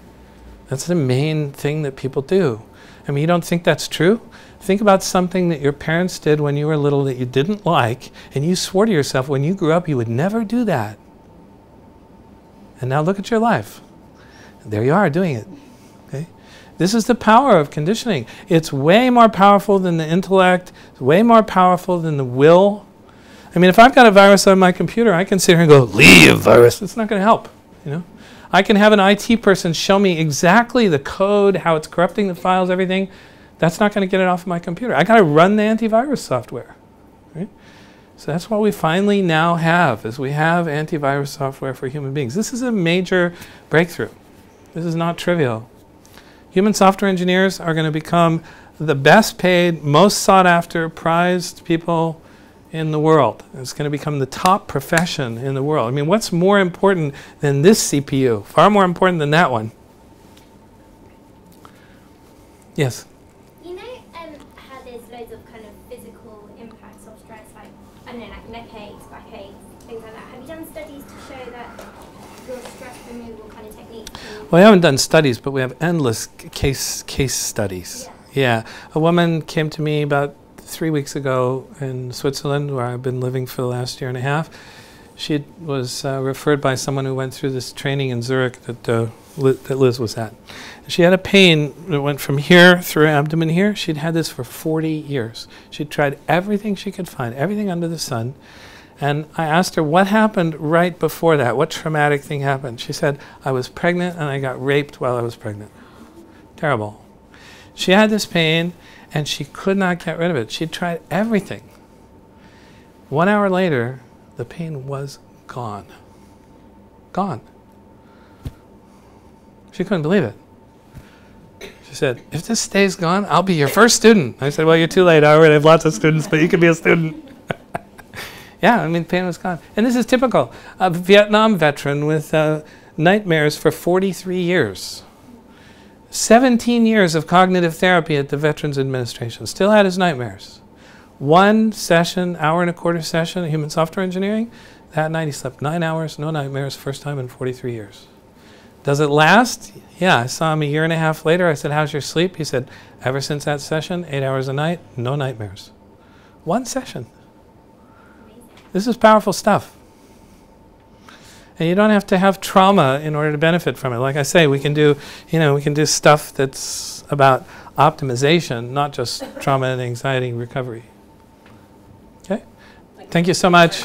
That's the main thing that people do. I mean, you don't think that's true? Think about something that your parents did when you were little that you didn't like, and you swore to yourself when you grew up you would never do that. And now look at your life. There you are doing it. Okay? This is the power of conditioning. It's way more powerful than the intellect, it's way more powerful than the will. I mean, if I've got a virus on my computer, I can sit here and go, leave virus. It's not going to help, I can have an IT person show me exactly the code, how it's corrupting the files, everything. That's not going to get it off of my computer. I got to run the antivirus software. Right? So that's what we finally now have, is we have antivirus software for human beings. This is a major breakthrough. This is not trivial. Human software engineers are going to become the best paid, most sought after, prized people in the world. It's going to become the top profession in the world. I mean, what's more important than this CPU? Far more important than that one. Yes? You know how there's loads of kind of physical impacts of stress, like, I don't know, like neck aches, backaches, things like that. Have you done studies to show that your stress removal kind of techniques can... Well, we haven't done studies, but we have endless case studies. Yeah. A woman came to me about 3 weeks ago in Switzerland, where I've been living for the last year and a half. She was referred by someone who went through this training in Zurich that Liz was at. She had a pain that went from here through her abdomen here. She'd had this for 40 years. She'd tried everything she could find, everything under the sun. And I asked her, what happened right before that? What traumatic thing happened? She said, I was pregnant and I got raped while I was pregnant. Terrible. She had this pain and she could not get rid of it. She'd tried everything. 1 hour later, the pain was gone. Gone. She couldn't believe it. She She said, if this stays gone, I'll be your first student. I said, well, you're too late. I already have lots of students, but you can be a student. Yeah, I mean, pain was gone. And this is typical. A Vietnam veteran with nightmares for 43 years. 17 years of cognitive therapy at the Veterans Administration. Still had his nightmares. One session, hour and a quarter session, human software engineering. That night he slept 9 hours, no nightmares, first time in 43 years. Does it last? Yeah, I saw him a year and a half later. I said, how's your sleep? He said, ever since that session, 8 hours a night, no nightmares. One session. This is powerful stuff. And you don't have to have trauma in order to benefit from it. Like I say, we can do, we can do stuff that's about optimization, not just trauma and anxiety recovery. Okay? Thank you so much.